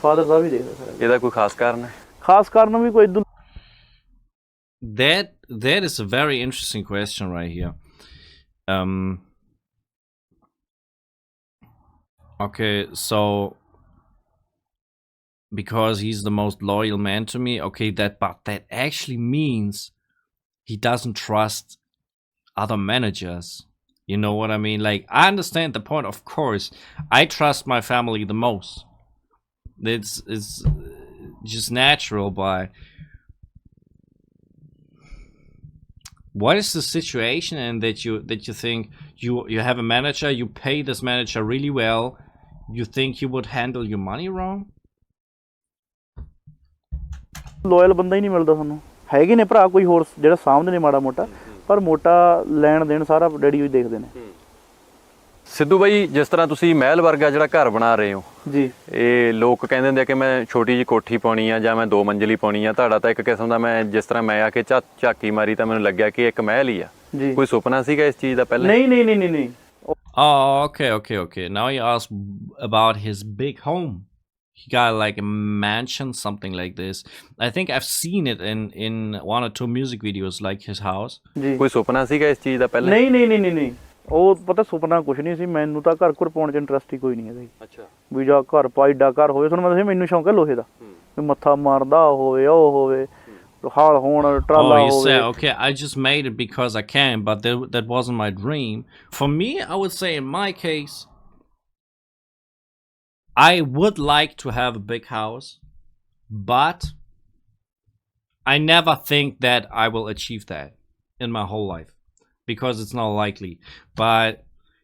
ਫਾਦਰ ਸਾਹਿਬ ਹੀ ਦੇਖਦੇ ਸਰ। ਇਹਦਾ ਕੋਈ ਖਾਸ ਕਾਰਨ ਹੈ? ਖਾਸ ਕਾਰਨ ਵੀ ਕੋਈ ਇਦੋਂ। That is a very interesting question right here. Okay, so because he's the most loyal man to me, okay, but that actually means he doesn't trust other managers. You know what I mean? Like, I understand the point, of course. I trust my family the most. It's just natural, but what is the situation and that you think you have a manager, you pay this manager really well, you think he would handle your money wrong? Loyal ਬੰਦਾ ਹੀ ਨਹੀਂ ਮਿਲਦਾ ਤੁਹਾਨੂੰ। ਹੈਗੇ ਨੇ ਭਰਾ ਕੋਈ ਹੋਰ ਜਿਹੜਾ ਸਾਂਭਦੇ ਨੇ ਮਾੜਾ ਮੋਟਾ, ਪਰ ਮੋਟਾ ਲੈਣ ਦੇਣ ਸਾਰਾ ਡੈਡੀ ਹੀ ਦੇਖਦੇ ਨੇ। ਸਿੱਧੂ ਬਾਈ, ਜਿਸ ਤਰ੍ਹਾਂ ਤੁਸੀਂ ਮਹਿਲ ਵਰਗਾ ਜਿਹੜਾ ਘਰ ਬਣਾ ਰਹੇ ਹੋ ਜੀ, ਇਹ ਲੋਕ ਕਹਿੰਦੇ ਹੁੰਦੇ ਆ ਕਿ ਮੈਂ ਛੋਟੀ ਜਿਹੀ ਕੋਠੀ ਪਾਉਣੀ ਆ ਜਾਂ ਮੈਂ 2 ਮੰਜ਼ਲੀ ਪਾਉਣੀ ਆ। ਤੁਹਾਡਾ ਤਾਂ ਇੱਕ ਕਿਸਮ ਦਾ, ਮੈਂ ਜਿਸ ਤਰ੍ਹਾਂ ਮੈਂ ਆ ਕੇ ਝਾਕੀ ਮਾਰੀ ਤਾਂ ਮੈਨੂੰ ਲੱਗਿਆ ਕਿ ਇੱਕ ਮਹਿਲ ਹੀ ਆ। ਜੀ। ਕੋਈ ਸੁਪਨਾ ਸੀਗਾ ਇਸ ਚੀਜ਼ ਦਾ ਪਹਿਲਾਂ? ਨਹੀਂ। Oh, okay. Now you ask about his big home. He got like a mansion, something like this. I think I've seen it in 1 or 2 music videos, like his house. ਜੀ। ਕੋਈ ਸੁਪਨਾ ਸੀਗਾ ਇਸ ਚੀਜ਼ ਦਾ ਪਹਿਲਾਂ? ਨਹੀਂ। ਉਹ ਪਤਾ ਸੁਪਨਾ ਕੁਛ ਨਹੀਂ ਸੀ ਮੈਨੂੰ ਤਾਂ। ਘਰ ਘੁਰ ਪਾਉਣ 'ਚ ਇੰਟਰਸਟ ਹੀ ਕੋਈ ਨਹੀਂ ਹੈਗਾ ਜੀ। ਅੱਛਾ। ਵੀ ਜਾਂ ਘਰ ਪਾਈਡਾ ਘਰ ਹੋਵੇ। ਤੁਹਾਨੂੰ ਮੈਂ ਦੱਸਿਆ ਮੈਨੂੰ ਸ਼ੌਂਕ ਹੈ ਲੋਹੇ ਦਾ, ਵੀ ਮੱਥਾ ਮਾਰਦਾ ਹੋਵੇ, ਉਹ ਹੋਵੇ, ਹਾਲ ਹੋਣ, ਟਰਾਲਾ Oh, you ਹੋਵੇ। said, okay, I just made it because I can, but that wasn't my dream. For me, I would say in my case, I would like to have a big house, but I never think that I will achieve that in my whole life because it's not likely. But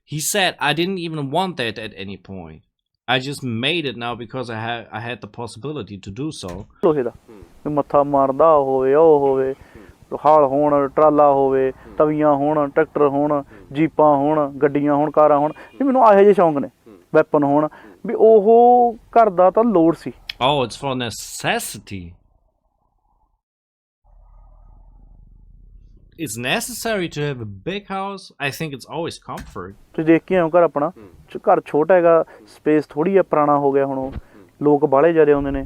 he said I didn't even want that at any point. I just made it now because I had the possibility to do so. ਲੋਹੇ ਦਾ, ਵੀ ਮੱਥਾ ਮਾਰਦਾ ਹੋਵੇ, ਉਹ ਹੋਵੇ, ਹਾਲ ਹੋਣ, ਟਰਾਲਾ ਹੋਵੇ, ਤਵੀਆਂ ਹੋਣ, ਟਰੈਕਟਰ ਹੋਣ, ਜੀਪਾਂ ਹੋਣ, ਗੱਡੀਆਂ ਹੋਣ, ਕਾਰਾਂ ਹੋਣ। ਵੀ ਮੈਨੂੰ ਇਹੋ ਜਿਹੇ ਸ਼ੌਂਕ ਨੇ, ਵੈਪਨ ਹੋਣ। ਵੀ ਉਹ ਘਰ ਦਾ ਤਾਂ ਲੋੜ ਸੀ। Oh, it's for necessity. It's necessary to have a big house. I think it's always comfort. ਤੁਸੀਂ ਦੇਖ ਕੇ ਆਓ ਘਰ ਆਪਣਾ, ਘਰ ਛੋਟਾ ਹੈਗਾ, ਸਪੇਸ ਥੋੜੀ ਆ, ਪੁਰਾਣਾ ਹੋ ਗਿਆ ਹੁਣ, ਉਹ ਲੋਕ ਬਾਹਲੇ ਜ਼ਿਆਦਾ ਆਉਂਦੇ ਨੇ,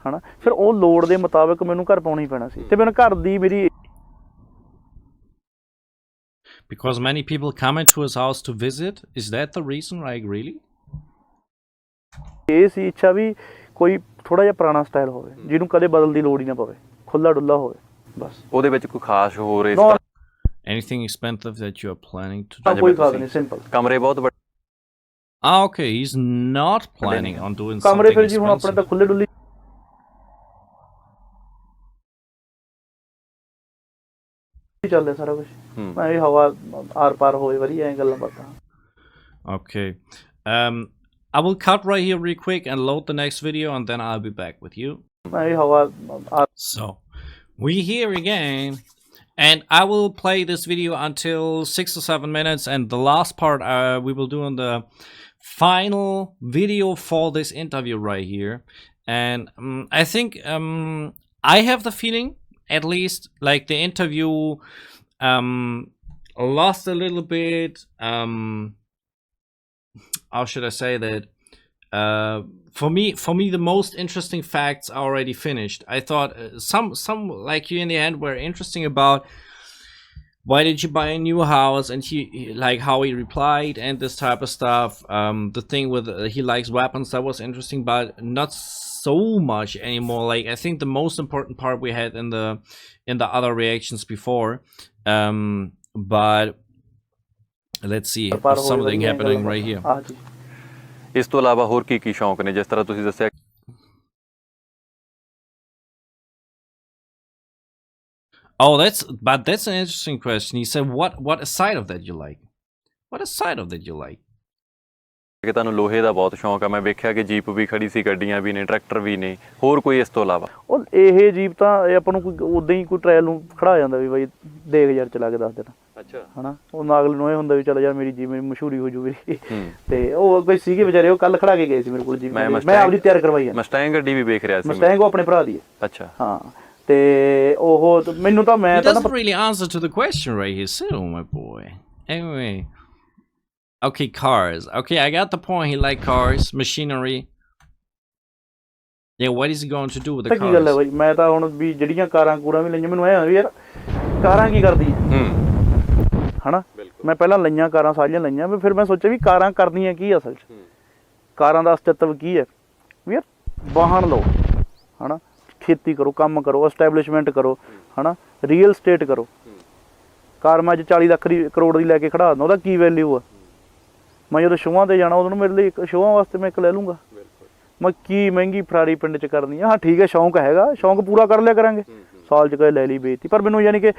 ਹਨਾ। ਫਿਰ ਉਹ ਲੋੜ ਦੇ ਮੁਤਾਬਕ ਮੈਨੂੰ ਘਰ ਪਾਉਣਾ ਹੀ ਪੈਣਾ ਸੀ। ਤੇ ਮੈਨੂੰ ਘਰ ਦੀ ਮੇਰੀ Because many people come into his house to visit. Is that the reason? Like, really? ਇਹ ਸੀ ਇੱਛਾ ਵੀ ਕੋਈ ਥੋੜਾ ਜਿਹਾ ਪੁਰਾਣਾ ਸਟਾਈਲ ਹੋਵੇ, ਜਿਹਨੂੰ ਕਦੇ ਬਦਲ ਦੀ ਲੋੜ ਹੀ ਨਾ ਪਵੇ, ਖੁੱਲਾ ਡੁੱਲਾ ਹੋਵੇ, ਬਸ। ਉਹਦੇ ਵਿੱਚ ਕੋਈ ਖਾਸ ਹੋਰ ਇਸ Anything expensive that you are planning to do? ਕੋਈ ਖਾਸ ਨਹੀਂ, ਸਿੰਪਲ। ਕਮਰੇ ਬਹੁਤ ਵੱਡੇ? Ah, okay. He's not planning on doing ਕਮਰੇ something ਫਿਰ ਜੀ ਹੁਣ ਆਪਣੇ expensive. ਤਾਂ ਖੁੱਲੇ ਡੁੱਲੇ ਚੱਲਦਾ ਸਾਰਾ ਕੁਝ। ਮੈਂ ਇਹ ਹਵਾ ਆਰ ਪਾਰ ਹੋਵੇ, ਵਧੀਆ ਐ ਗੱਲਾਂ ਬਾਤਾਂ। Okay. I will cut right here real quick and load the next video, and then I'll be back with you. ਮੈਂ ਇਹ ਹਵਾ R So, we here again, and I will play this video until 6 or 7 minutes, and the last part we will do on the final video for this interview right here. And I think I have the feeling, at least, like the interview lost a little bit. How should I say that? For me, the most interesting facts are already finished. I thought some like you in the end were interesting about why did you buy a new house, and he like how he replied and this type of stuff. The thing with he likes weapons, that was interesting, but not so much anymore. Like, I think the most important part we had in the other reactions before. But let's see, there's something happening right here. ਆ ਜੀ। ਇਸ ਤੋਂ ਇਲਾਵਾ ਹੋਰ ਕੀ ਸ਼ੌਂਕ ਨੇ, ਜਿਸ ਤਰ੍ਹਾਂ ਤੁਸੀਂ ਦੱਸਿਆ? Oh, that's an interesting question. He said, what side of that you like? What side of that you like? ਕਿ ਤੁਹਾਨੂੰ ਲੋਹੇ ਦਾ ਬਹੁਤ ਸ਼ੌਂਕ ਆ। ਮੈਂ ਵੇਖਿਆ ਕਿ ਜੀਪ ਵੀ ਖੜੀ ਸੀ, ਗੱਡੀਆਂ ਵੀ ਨੇ, ਟਰੈਕਟਰ ਵੀ ਨੇ, ਹੋਰ ਕੋਈ ਇਸ ਤੋਂ ਇਲਾਵਾ? ਉਹ ਇਹ ਜੀਪ ਤਾਂ ਇਹ ਆਪਾਂ ਨੂੰ ਕੋਈ ਉਦਾਂ ਹੀ ਕੋਈ ਟ੍ਰਾਇਲ ਨੂੰ ਖੜਾ ਜਾਂਦਾ ਵੀ ਬਾਈ ਦੇਖ ਯਾਰ ਚਲਾ ਕੇ ਦੱਸ ਦੇਣਾ। ਅੱਛਾ। ਹਨਾ, ਉਹ ਨਾਗਲ ਨੂੰ ਇਹ ਹੁੰਦਾ ਵੀ ਚੱਲ ਯਾਰ ਮੇਰੀ ਜੀਪ ਮੇਰੀ ਮਸ਼ਹੂਰੀ ਹੋ ਜੂ ਮੇਰੀ। ਤੇ ਉਹ ਕੋਈ ਸੀਗੇ ਵਿਚਾਰੇ, ਉਹ ਕੱਲ ਖੜਾ ਕੇ ਗਏ ਸੀ ਮੇਰੇ ਕੋਲ ਜੀਪ, ਮੈਂ ਆਪਦੀ ਤਿਆਰ ਕਰਵਾਈ ਆ। ਮਸਟੈਂਗ ਗੱਡੀ ਵੀ ਵੇਖ ਰਿਹਾ ਸੀ। ਮਸਟੈਂਗ ਉਹ ਆਪਣੇ ਭਰਾ ਦੀ ਹੈ। ਅੱਛਾ। ਹਾਂ, ਤੇ ਉਹ ਮੈਨੂੰ ਤਾਂ ਮੈਂ He ਤਾਂ doesn't really answer to the question right here. Sidhu, my boy. Anyway. Okay, cars. Okay, I got the point. He like cars, machinery. Yeah, what is he going to do with the ਕੀ ਗੱਲ ਹੈ cars? ਬਾਈ, ਮੈਂ ਤਾਂ ਹੁਣ ਵੀ ਜਿਹੜੀਆਂ ਕਾਰਾਂ ਕੂਰਾਂ ਵੀ ਲਈਆਂ, ਮੈਨੂੰ ਐ ਵੀ ਯਾਰ ਕਾਰਾਂ ਕੀ ਕਰਦੀ ਹਨਾ। ਮੈਂ ਪਹਿਲਾਂ ਲਈਆਂ ਕਾਰਾਂ, ਸਾਰੀਆਂ ਲਈਆਂ, ਵੀ ਫਿਰ ਮੈਂ ਸੋਚਿਆ ਵੀ ਕਾਰਾਂ ਕਰਦੀਆਂ ਕੀ ਅਸਲ 'ਚ, ਕਾਰਾਂ ਦਾ ਅਸਤਿਤਵ ਕੀ ਹੈ। ਵੀ ਯਾਰ ਵਾਹਨ ਲਓ ਹਨਾ, ਖੇਤੀ ਕਰੋ, ਕੰਮ ਕਰੋ, ਐਸਟੈਬਲਿਸ਼ਮੈਂਟ ਕਰੋ ਹਨਾ, ਰੀਅਲ ਸਟੇਟ ਕਰੋ। ਕਾਰ ਮੈਂ ਅੱਜ 40 ਲੱਖ ਕਰੋੜ ਦੀ ਲੈ ਕੇ ਖੜਾ ਦਿੰਦਾ, ਉਹਦਾ ਕੀ ਵੈਲਿਊ ਆ। ਮੈਂ ਜਦੋਂ ਸ਼ੋਆਂ 'ਤੇ ਜਾਣਾ, ਉਦੋਂ ਮੇਰੇ ਲਈ ਇੱਕ ਸ਼ੋਆਂ ਵਾਸਤੇ ਮੈਂ ਇੱਕ ਲੈ ਲੂੰਗਾ। ਮੈਂ ਕੀ ਮਹਿੰਗੀ ਫਰਾਰੀ ਪਿੰਡ 'ਚ ਕਰਨੀ ਆ। ਹਾਂ ਠੀਕ ਹੈ, ਸ਼ੌਂਕ ਹੈਗਾ, ਸ਼ੌਂਕ ਪੂਰਾ ਕਰ ਲਿਆ ਕਰਾਂਗੇ। ਸਾਲ 'ਚ ਕਦੇ ਲੈ ਲਈ ਵੇਚਤੀ, ਪਰ ਮੈਨੂੰ ਯਾਨੀ ਕਿ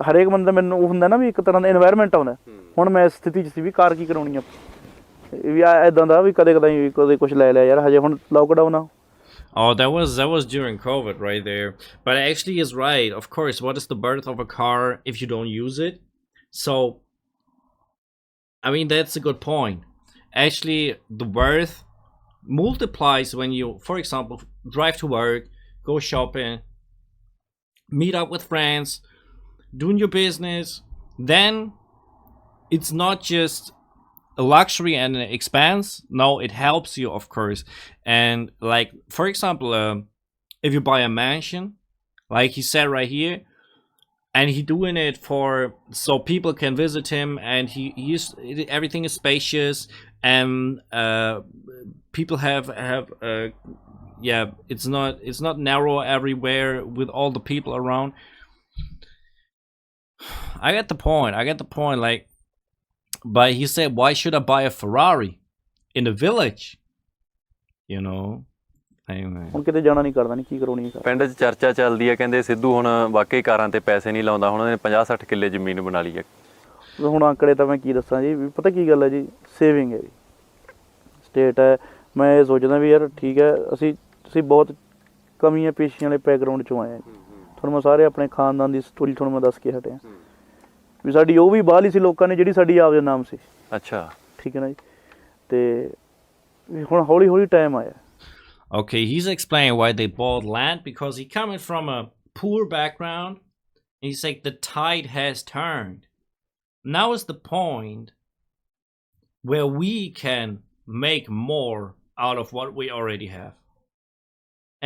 ਹਰੇਕ ਬੰਦਾ ਮੈਨੂੰ ਉਹ ਹੁੰਦਾ ਨਾ ਵੀ ਇੱਕ ਤਰ੍ਹਾਂ ਦਾ ਇਨਵਾਇਰਮੈਂਟ ਆਉਂਦਾ। ਹੁਣ ਮੈਂ ਇਸ ਸਥਿਤੀ 'ਚ ਸੀ ਵੀ ਕਾਰ ਕੀ ਕਰਾਉਣੀ ਆ, ਵੀ ਇੱਦਾਂ ਦਾ ਵੀ ਕਦੇ ਕੁਛ ਲੈ ਲਿਆ ਯਾਰ, ਹਜੇ ਹੁਣ ਲੋਕਡਾਊਨ ਆ। Oh, that was during COVID right there. But actually is right. Of course, what is the birth of a car if you don't use it? So, I mean, that's a good point. actually the worth multiplies when you, for example, drive to work, go shopping, meet up with friends, doing your business. Then it's not just a luxury and an expense. No, it helps you, of course. And like, for example, if you buy a mansion, like he said right here, and he doing it for so people can visit him, and everything is spacious, and people have yeah, it's not narrow everywhere with all the people around. I get the point. Like, but he said, why should I buy a Ferrari in the village? You know. Anyway. ਹੁਣ ਕਿਤੇ ਜਾਣਾ ਨਹੀਂ ਕਰਦਾ ਨਹੀਂ ਕੀ ਕਰੋਣੀ ਹੈ। ਪਿੰਡ 'ਚ ਚਰਚਾ ਚੱਲਦੀ ਹੈ, ਕਹਿੰਦੇ ਸਿੱਧੂ ਹੁਣ ਵਾਕਈ ਕਾਰਾਂ ਤੇ ਪੈਸੇ ਨਹੀਂ ਲਾਉਂਦਾ, ਹੁਣ ਉਹਨੇ 50-60 ਕਿੱਲੇ ਜ਼ਮੀਨ ਬਣਾ ਲਈ ਹੈ। ਹੁਣ ਆਂਕੜੇ ਤਾਂ ਮੈਂ ਕੀ ਦੱਸਾਂ ਜੀ, ਵੀ ਪਤਾ ਕੀ ਗੱਲ ਹੈ ਜੀ, ਸੇਵਿੰਗ ਹੈ ਜੀ, ਸਟੇਟ ਹੈ। ਮੈਂ ਇਹ ਸੋਚਦਾ ਵੀ ਯਾਰ ਠੀਕ ਹੈ, ਅਸੀਂ ਬਹੁਤ ਕਮੀਆਂ ਪੇਸ਼ੀਆਂ ਵਾਲੇ ਬੈਕਗਰਾਊਂਡ 'ਚੋਂ ਆਏ ਹਾਂ। ਤੁਹਾਨੂੰ ਮੈਂ ਸਾਰੇ ਆਪਣੇ ਖਾਨਦਾਨ ਦੀ ਸਟੋਰੀ ਤੁਹਾਨੂੰ ਮੈਂ ਦੱਸ ਕੇ ਹਟਿਆ ਵੀ ਸਾਡੀ ਉਹ ਵੀ ਬਾਹਲੀ ਸੀ ਲੋਕਾਂ ਨੇ ਜਿਹੜੀ ਸਾਡੀ ਆਪਦੇ ਨਾਮ ਸੀ। ਅੱਛਾ, ਠੀਕ ਹੈ ਨਾ ਜੀ। ਤੇ ਹੁਣ ਹੌਲੀ ਹੌਲੀ ਟਾਈਮ ਆਇਆ। Okay, he's explaining why they bought land, because he coming from a poor background. And he's like, the tide has turned. Now is the point where we can make more out of what we already have.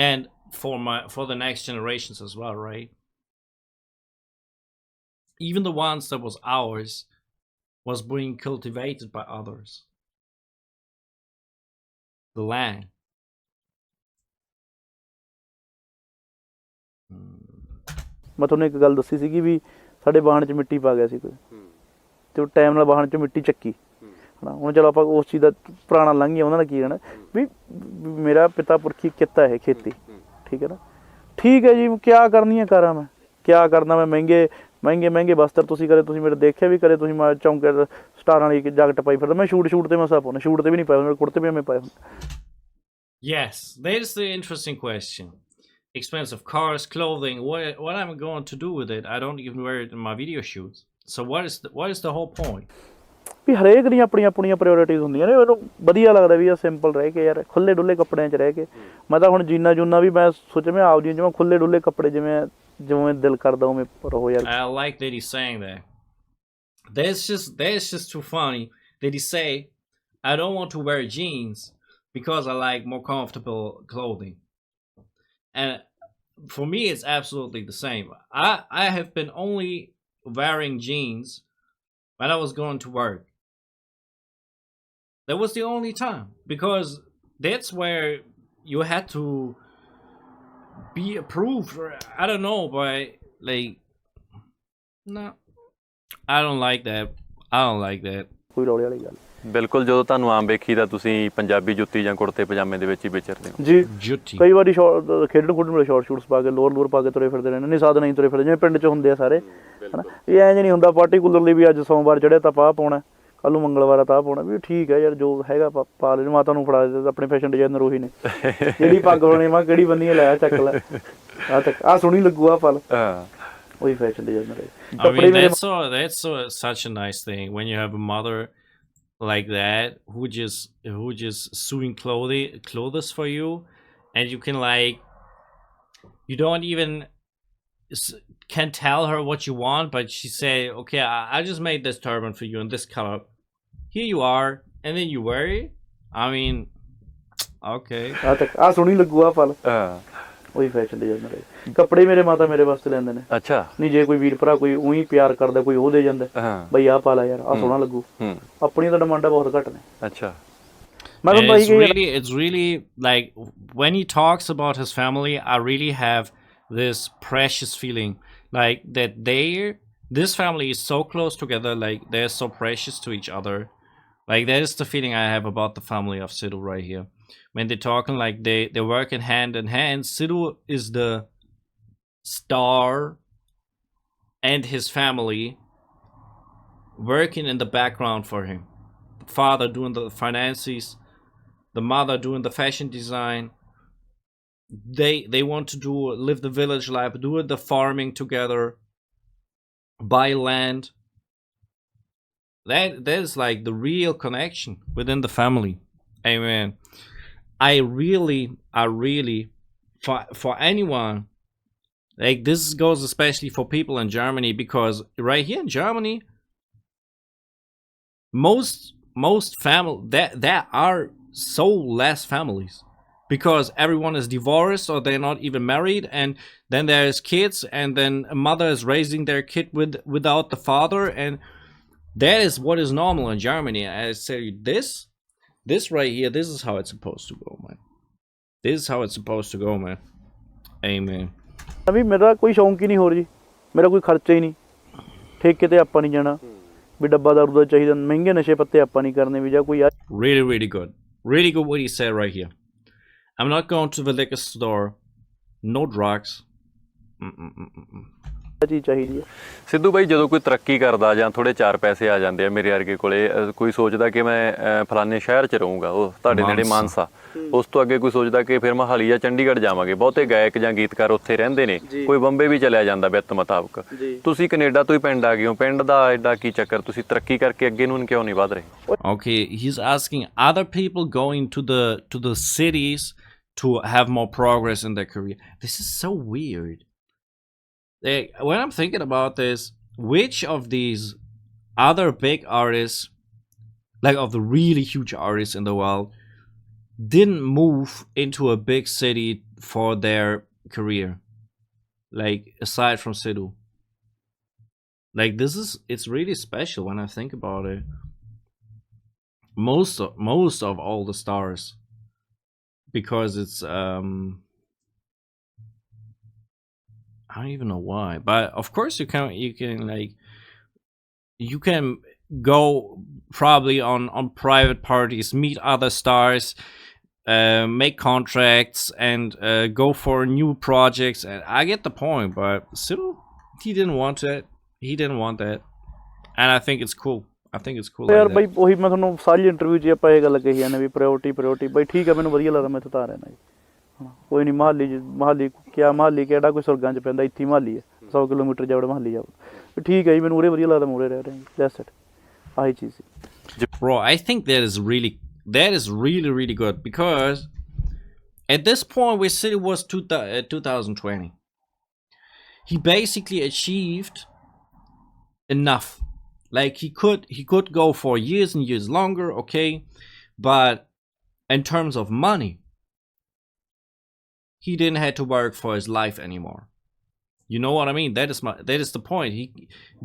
And for the next generations as well, right? Even the ones that was ours was being cultivated by others. The land. ਮੈਂ ਤੁਹਾਨੂੰ ਇੱਕ ਗੱਲ ਦੱਸੀ ਸੀਗੀ ਵੀ ਸਾਡੇ ਵਾਹਣ 'ਚ ਮਿੱਟੀ ਪਾ ਗਿਆ ਸੀ ਕੋਈ, ਤੇ ਉਹ ਟਾਈਮ ਨਾਲ ਵਾਹਣ 'ਚ ਮਿੱਟੀ ਚੱਕੀ ਹੈ ਨਾ। ਹੁਣ ਚਲੋ ਆਪਾਂ ਉਸ ਚੀਜ਼ ਦਾ ਪੁਰਾਣਾ ਲੰਘ ਗਿਆ, ਉਹਨਾਂ ਦਾ ਕੀ ਕਹਿਣਾ ਵੀ ਮੇਰਾ ਪਿਤਾ ਪੁਰਖੀ ਕਿੱਤਾ ਹੈ ਖੇਤੀ, ਠੀਕ ਹੈ ਨਾ। ਠੀਕ ਹੈ ਜੀ, ਕਿਆ ਕਰਨੀ ਹੈ ਕਰਾਂ ਮੈਂ, ਕਿਆ ਕਰਨਾ ਮੈਂ। ਮਹਿੰਗੇ ਵਸਤਰ ਤੁਸੀਂ ਮੇਰੇ ਦੇਖਿਆ ਵੀ ਕਰੇ, ਤੁਸੀਂ ਮੈਂ ਚੌਂਕੇ ਸਟਾਰਾਂ ਵਾਲੀ ਜੈਕਟ ਪਾਈ ਫਿਰਦਾ। ਮੈਂ ਸ਼ੂਟ ਤੇ ਮਸਾ ਪਾਉਣਾ, ਸ਼ੂਟ ਤੇ ਵੀ ਨਹੀਂ ਪਾਇਆ, ਮੇਰੇ ਕੁੜਤੇ ਪਜਾਮੇ ਪਾਏ ਹੁੰਦੇ। Yes, that is the interesting question. Expensive cars, clothing, what am I going to do with it? I don't even wear it in my video shoots. So what is the whole point? ਵੀ ਹਰੇਕ ਦੀਆਂ ਆਪਣੀਆਂ priorities ਹੁੰਦੀਆਂ ਨੇ। ਮੈਨੂੰ ਵਧੀਆ ਲੱਗਦਾ ਵੀ ਆ simple ਰਹਿ ਕੇ ਯਾਰ, ਖੁੱਲੇ ਡੁੱਲੇ ਕੱਪੜਿਆਂ 'ਚ ਰਹਿ ਕੇ। ਮੈਂ ਤਾਂ ਹੁਣ ਜੀਨਾ ਵੀ ਮੈਂ ਸੋਚਿਆ ਮੈਂ ਆਪ ਜਿਵੇਂ ਖੁੱਲੇ ਡੁੱਲੇ ਕੱਪੜੇ ਜਿਵੇਂ ਦਿਲ ਕਰਦਾ ਉਵੇਂ ਰਹੋ ਯਾਰ। I like that he's saying that. That's just too funny that he say, I don't want to wear jeans because I like more comfortable clothing. And for me, it's absolutely the same. I have been only wearing jeans when I was going to work. That was the only time, because that's where you had to be approved, or I don't know, by like, no, I don't like that. ਕੋਈ ਰੌਲੇ ਵਾਲੀ ਗੱਲ ਬਿਲਕੁਲ। ਜਦੋਂ ਤੁਹਾਨੂੰ ਆਮ ਵੇਖੀ ਤਾਂ ਤੁਸੀਂ ਪੰਜਾਬੀ ਜੁੱਤੀ ਜਾਂ ਕੁੜਤੇ ਪਜਾਮੇ ਦੇ ਵਿੱਚ ਹੀ ਵਿਚਰਦੇ ਹੋ ਜੀ। ਜੁੱਤੀ ਕਈ ਵਾਰੀ ਖੇਡਣ ਵੇਲੇ ਸ਼ਾਰਟ ਸ਼ੂਟਸ ਪਾ ਕੇ ਲੋਅਰ ਪਾ ਕੇ ਤੁਰੇ ਫਿਰਦੇ ਰਹਿੰਦੇ ਨੇ, ਸਾਧਨ ਨਹੀਂ ਤੁਰੇ ਫਿਰਦੇ ਜਿਵੇਂ ਪਿੰਡ 'ਚ ਹੁੰਦੇ ਆ ਸਾਰੇ, ਹੈ ਨਾ। ਇਹ ਐਂ ਨਹੀਂ ਹੁੰਦਾ ਪਾਰਟੀਕੂਲਰਲੀ ਵੀ ਅੱਜ ਸੋਮਵਾਰ ਚੜ੍ਹਿਆ ਤਾਂ ਪਾ ਪਾਉਣਾ, ਕੱਲ੍ਹ ਨੂੰ ਮੰਗਲਵਾਰ ਤਾਂ ਪਾਉਣਾ। ਵੀ ਠੀਕ ਹੈ ਯਾਰ, ਜੋ ਹੈਗਾ ਪਾ ਲੈ। ਮਾਤਾ ਨੂੰ ਫੜਾ ਦੇ, ਆਪਣੇ ਫੈਸ਼ਨ ਡਿਜ਼ਾਈਨਰ ਉਹੀ ਨੇ। ਜਿਹੜੀ ਪੱਗ ਹੋਣੀ ਮੈਂ ਕਿਹੜੀ ਬੰਨੀ ਲੈ ਚੱਕ ਲੈ, ਆ ਸੋਹਣੀ ਲੱਗੂ, ਆ ਪਾ ਲੈ। ਉਹੀ ਫੈਸ਼ਨ ਡਿਜ਼ਾਈਨਰ ਹੈ। I mean, that's such a nice thing when you have a mother like that who just sewing clothes for you, and you can like, you don't even can tell her what you want, but she say, okay, I just made this turban for you in this color, here you are, and then you wear it. I mean, okay, ਆ ਸੋਹਣੀ ਲੱਗੂ, ਆ ਪਾ ਲੈ। ਉਹੀ fashion designer ਹੈ। ਕੱਪੜੇ ਮੇਰੇ ਮਾਤਾ ਮੇਰੇ ਵਾਸਤੇ ਲੈਂਦੇ ਨੇ। ਅੱਛਾ। ਨਹੀਂ ਜੇ ਕੋਈ ਵੀਰ ਭਰਾ ਕੋਈ ਉਹੀ ਪਿਆਰ ਕਰਦਾ, ਕੋਈ ਉਹ ਦੇ ਜਾਂਦਾ, ਬਈ ਆਹ ਪਾ ਲਾ ਯਾਰ, ਆਹ ਸੋਹਣਾ ਲੱਗੂ। ਆਪਣੀਆਂ ਤਾਂ ਡਿਮਾਂਡਾਂ ਬਹੁਤ ਘੱਟ ਨੇ। ਅੱਛਾ। It's really like when he talks about his family, I really have this precious feeling like that this family is so close together, like they're so precious to each other. Like that is the feeling I have about the family of Sidhu right here. When they're talking, like they're working hand in hand. Sidhu is the star, and his family working in the background for him. The father doing the finances, the mother doing the fashion design. They want to live the village life, do the farming together, buy land. that is like the real connection within the family. Amen. I really for anyone, like this goes especially for people in Germany, because right here in Germany, most family there are so less families, because everyone is divorced or they're not even married, and then there's kids, and then a mother is raising their kid without the father, and that is what is normal in Germany. I say this right here, this is how it's supposed to go, man. This is how it's supposed to go, man. Amen. ਅਭੀ ਮੇਰਾ ਕੋਈ ਸ਼ੌਂਕ ਹੀ ਨਹੀਂ ਹੋਰ ਜੀ, ਮੇਰਾ ਕੋਈ ਖਰਚਾ ਹੀ ਨਹੀਂ, ਠੇਕੇ ਤੇ ਆਪਾਂ ਨਹੀਂ ਜਾਣਾ ਵੀ ਡੱਬਾ ਦਾਰੂ ਦਾ ਚਾਹੀਦਾ, ਮਹਿੰਗੇ ਨਸ਼ੇ ਪੱਤੇ ਆਪਾਂ ਨਹੀਂ ਕਰਨੇ ਵੀ ਜਾਂ ਕੋਈ Really good what he said right here. I'm not going to the liquor store, no drugs. ਚੀਜ਼ ਚਾਹੀਦੀ ਹੈ। ਸਿੱਧੂ ਬਾਈ, ਜਦੋਂ ਕੋਈ ਤਰੱਕੀ ਕਰਦਾ ਜਾਂ ਥੋੜੇ 4 ਪੈਸੇ ਆ ਜਾਂਦੇ ਆ, ਮੇਰੇ ਵਰਗੇ ਕੋਲੇ ਕੋਈ ਸੋਚਦਾ ਕਿ ਮੈਂ ਫਲਾਣੇ ਸ਼ਹਿਰ 'ਚ ਰਹੂੰਗਾ, ਉਹ ਤੁਹਾਡੇ ਨੇੜੇ ਮਾਨਸਾ, ਉਸ ਤੋਂ ਅੱਗੇ ਕੋਈ ਸੋਚਦਾ ਕਿ ਫਿਰ ਮੋਹਾਲੀ ਜਾਂ ਚੰਡੀਗੜ੍ਹ ਜਾਵਾਂਗੇ। ਬਹੁਤੇ ਗਾਇਕ ਜਾਂ ਗੀਤਕਾਰ ਉੱਥੇ ਰਹਿੰਦੇ ਨੇ, ਕੋਈ ਬੰਬੇ ਵੀ ਚਲਿਆ ਜਾਂਦਾ ਵਿੱਤ ਮੁਤਾਬਕ। ਤੁਸੀਂ ਕੈਨੇਡਾ ਤੋਂ ਹੀ ਪਿੰਡ ਆ ਗਏ ਹੋ, ਪਿੰਡ ਦਾ ਐਡਾ ਕੀ ਚੱਕਰ, ਤੁਸੀਂ ਤਰੱਕੀ ਕਰਕੇ ਅੱਗੇ ਨੂੰ ਕਿਉਂ ਨਹੀਂ ਵਧ ਰਹੇ? Okay, he's asking other people going to the cities to have more progress in their career. This is so weird. When I'm thinking about this, which of these other big artists, like of the really huge artists in the world, didn't move into a big city for their career? Like, aside from Sidhu. Like, it's really special when I think about it. Most of all the stars, because it's I don't even know why, but of course you can go probably on private parties, meet other stars, make contracts, and go for new projects. And I get the point, but Sidhu, he didn't want that. He didn't want that, and I think it's cool. I think it's cool. ਯਾਰ ਬਾਈ ਉਹੀ ਮੈਂ ਤੁਹਾਨੂੰ ਸਾਰੀ interview 'ਚ ਆਪਾਂ ਇਹ ਗੱਲ ਕਹੀ ਜਾਂਦੇ ਵੀ ਪ੍ਰਾਇਓਰਟੀ ਬਾਈ ਠੀਕ ਆ, ਮੈਨੂੰ ਵਧੀਆ ਲੱਗਦਾ, ਮੈਂ ਇੱਥੇ ਤਾਂ ਰਹਿਣਾ ਜੀ। ਕੋਈ ਨਹੀਂ, ਮੋਹਾਲੀ ਕਿਹੜਾ ਕੋਈ ਸੁਰਗਾਂ 'ਚ ਪੈਂਦਾ, ਇੱਥੇ ਮੋਹਾਲੀ ਹੈ, 100 ਕਿਲੋਮੀਟਰ ਜਾਵੜ ਮੋਹਾਲੀ ਜਾਵੜ, ਠੀਕ ਹੈ ਜੀ, ਮੈਨੂੰ ਉਰੇ ਵਧੀਆ ਲੱਗਦਾ, ਮੈਂ ਉਰੇ ਰਹਿ ਰਿਹਾ ਜੀ, ਦੈਟਸ ਇਟ, ਆਹੀ ਚੀਜ਼ ਸੀ। Bro, I think that is really good, because at this point where City was 2020, he basically achieved enough. Like, he could go for years and years longer, okay, but in terms of money, he didn't have to work for his life anymore. You know what I mean? That is the point.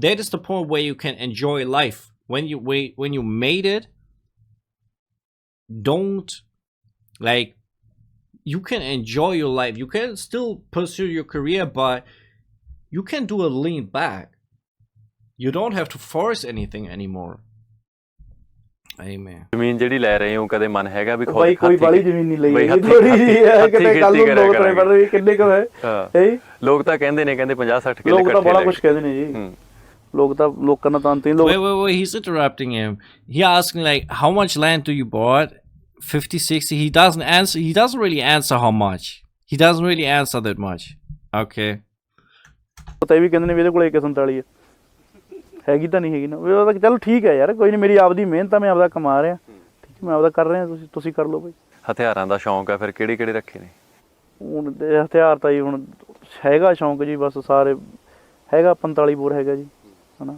That is the point where you can enjoy life. When you made it, don't, like, you can enjoy your life. You can still pursue your career, but you can do a lean back. You don't have to force anything anymore. Amen. ਜ਼ਮੀਨ ਜਿਹੜੀ ਲੈ ਰਹੇ ਹੋ, ਕਦੇ ਮਨ ਹੈਗਾ ਵੀ ਬਾਈ ਕੋਈ ਬਾਲੀ ਜ਼ਮੀਨ ਨਹੀਂ ਲਈ, ਥੋੜੀ ਜਿਹੀ ਹੈ, ਕਿਤੇ ਕੱਲ ਨੂੰ ਲੋਕ ਤਾਂ ਪੜ ਰਹੇ ਕਿੰਨੇ ਕੁ ਹੈ। ਲੋਕ ਤਾਂ ਕਹਿੰਦੇ ਨੇ 50-60 ਕਿੱਲੇ ਲੋਕ ਤਾਂ ਬੜਾ ਕੁਝ ਕਹਿੰਦੇ ਨੇ ਜੀ, ਲੋਕਾਂ ਦਾ ਤਾਂ ਲੋਕ। Wait, he's interrupting him. He asking like, how much land do you bought? 50, 60. He doesn't really answer how much. He doesn't really answer that much. Okay. ਪਤਾ ਵੀ ਕਹਿੰਦੇ ਨੇ ਵੀ ਇਹਦੇ ਕੋਲ 147 ਹੈ, ਹੈਗੀ ਤਾਂ ਨਹੀਂ ਹੈਗੀ ਨਾ, ਉਹ ਤਾਂ ਚਲੋ ਠੀਕ ਹੈ ਯਾਰ, ਕੋਈ ਨਹੀਂ, ਮੇਰੀ ਆਪਦੀ ਮਿਹਨਤ ਆ, ਮੈਂ ਆਪਦਾ ਕਮਾ ਰਿਹਾ, ਠੀਕ ਹੈ, ਮੈਂ ਆਪਦਾ ਕਰ ਰਿਹਾ, ਤੁਸੀਂ ਕਰ ਲਓ ਬਾਈ। ਹਥਿਆਰਾਂ ਦਾ ਸ਼ੌਂਕ ਹੈ, ਫਿਰ ਕਿਹੜੇ ਰੱਖੇ ਨੇ? ਹੁਣ ਹਥਿਆਰ ਤਾਂ ਜੀ ਹੁਣ ਹੈਗਾ ਸ਼ੌਂਕ ਜੀ, ਬਸ ਸਾਰੇ ਹੈਗਾ, 45 ਬੋਰ ਹੈਗਾ ਜੀ, ਹੈ ਨਾ,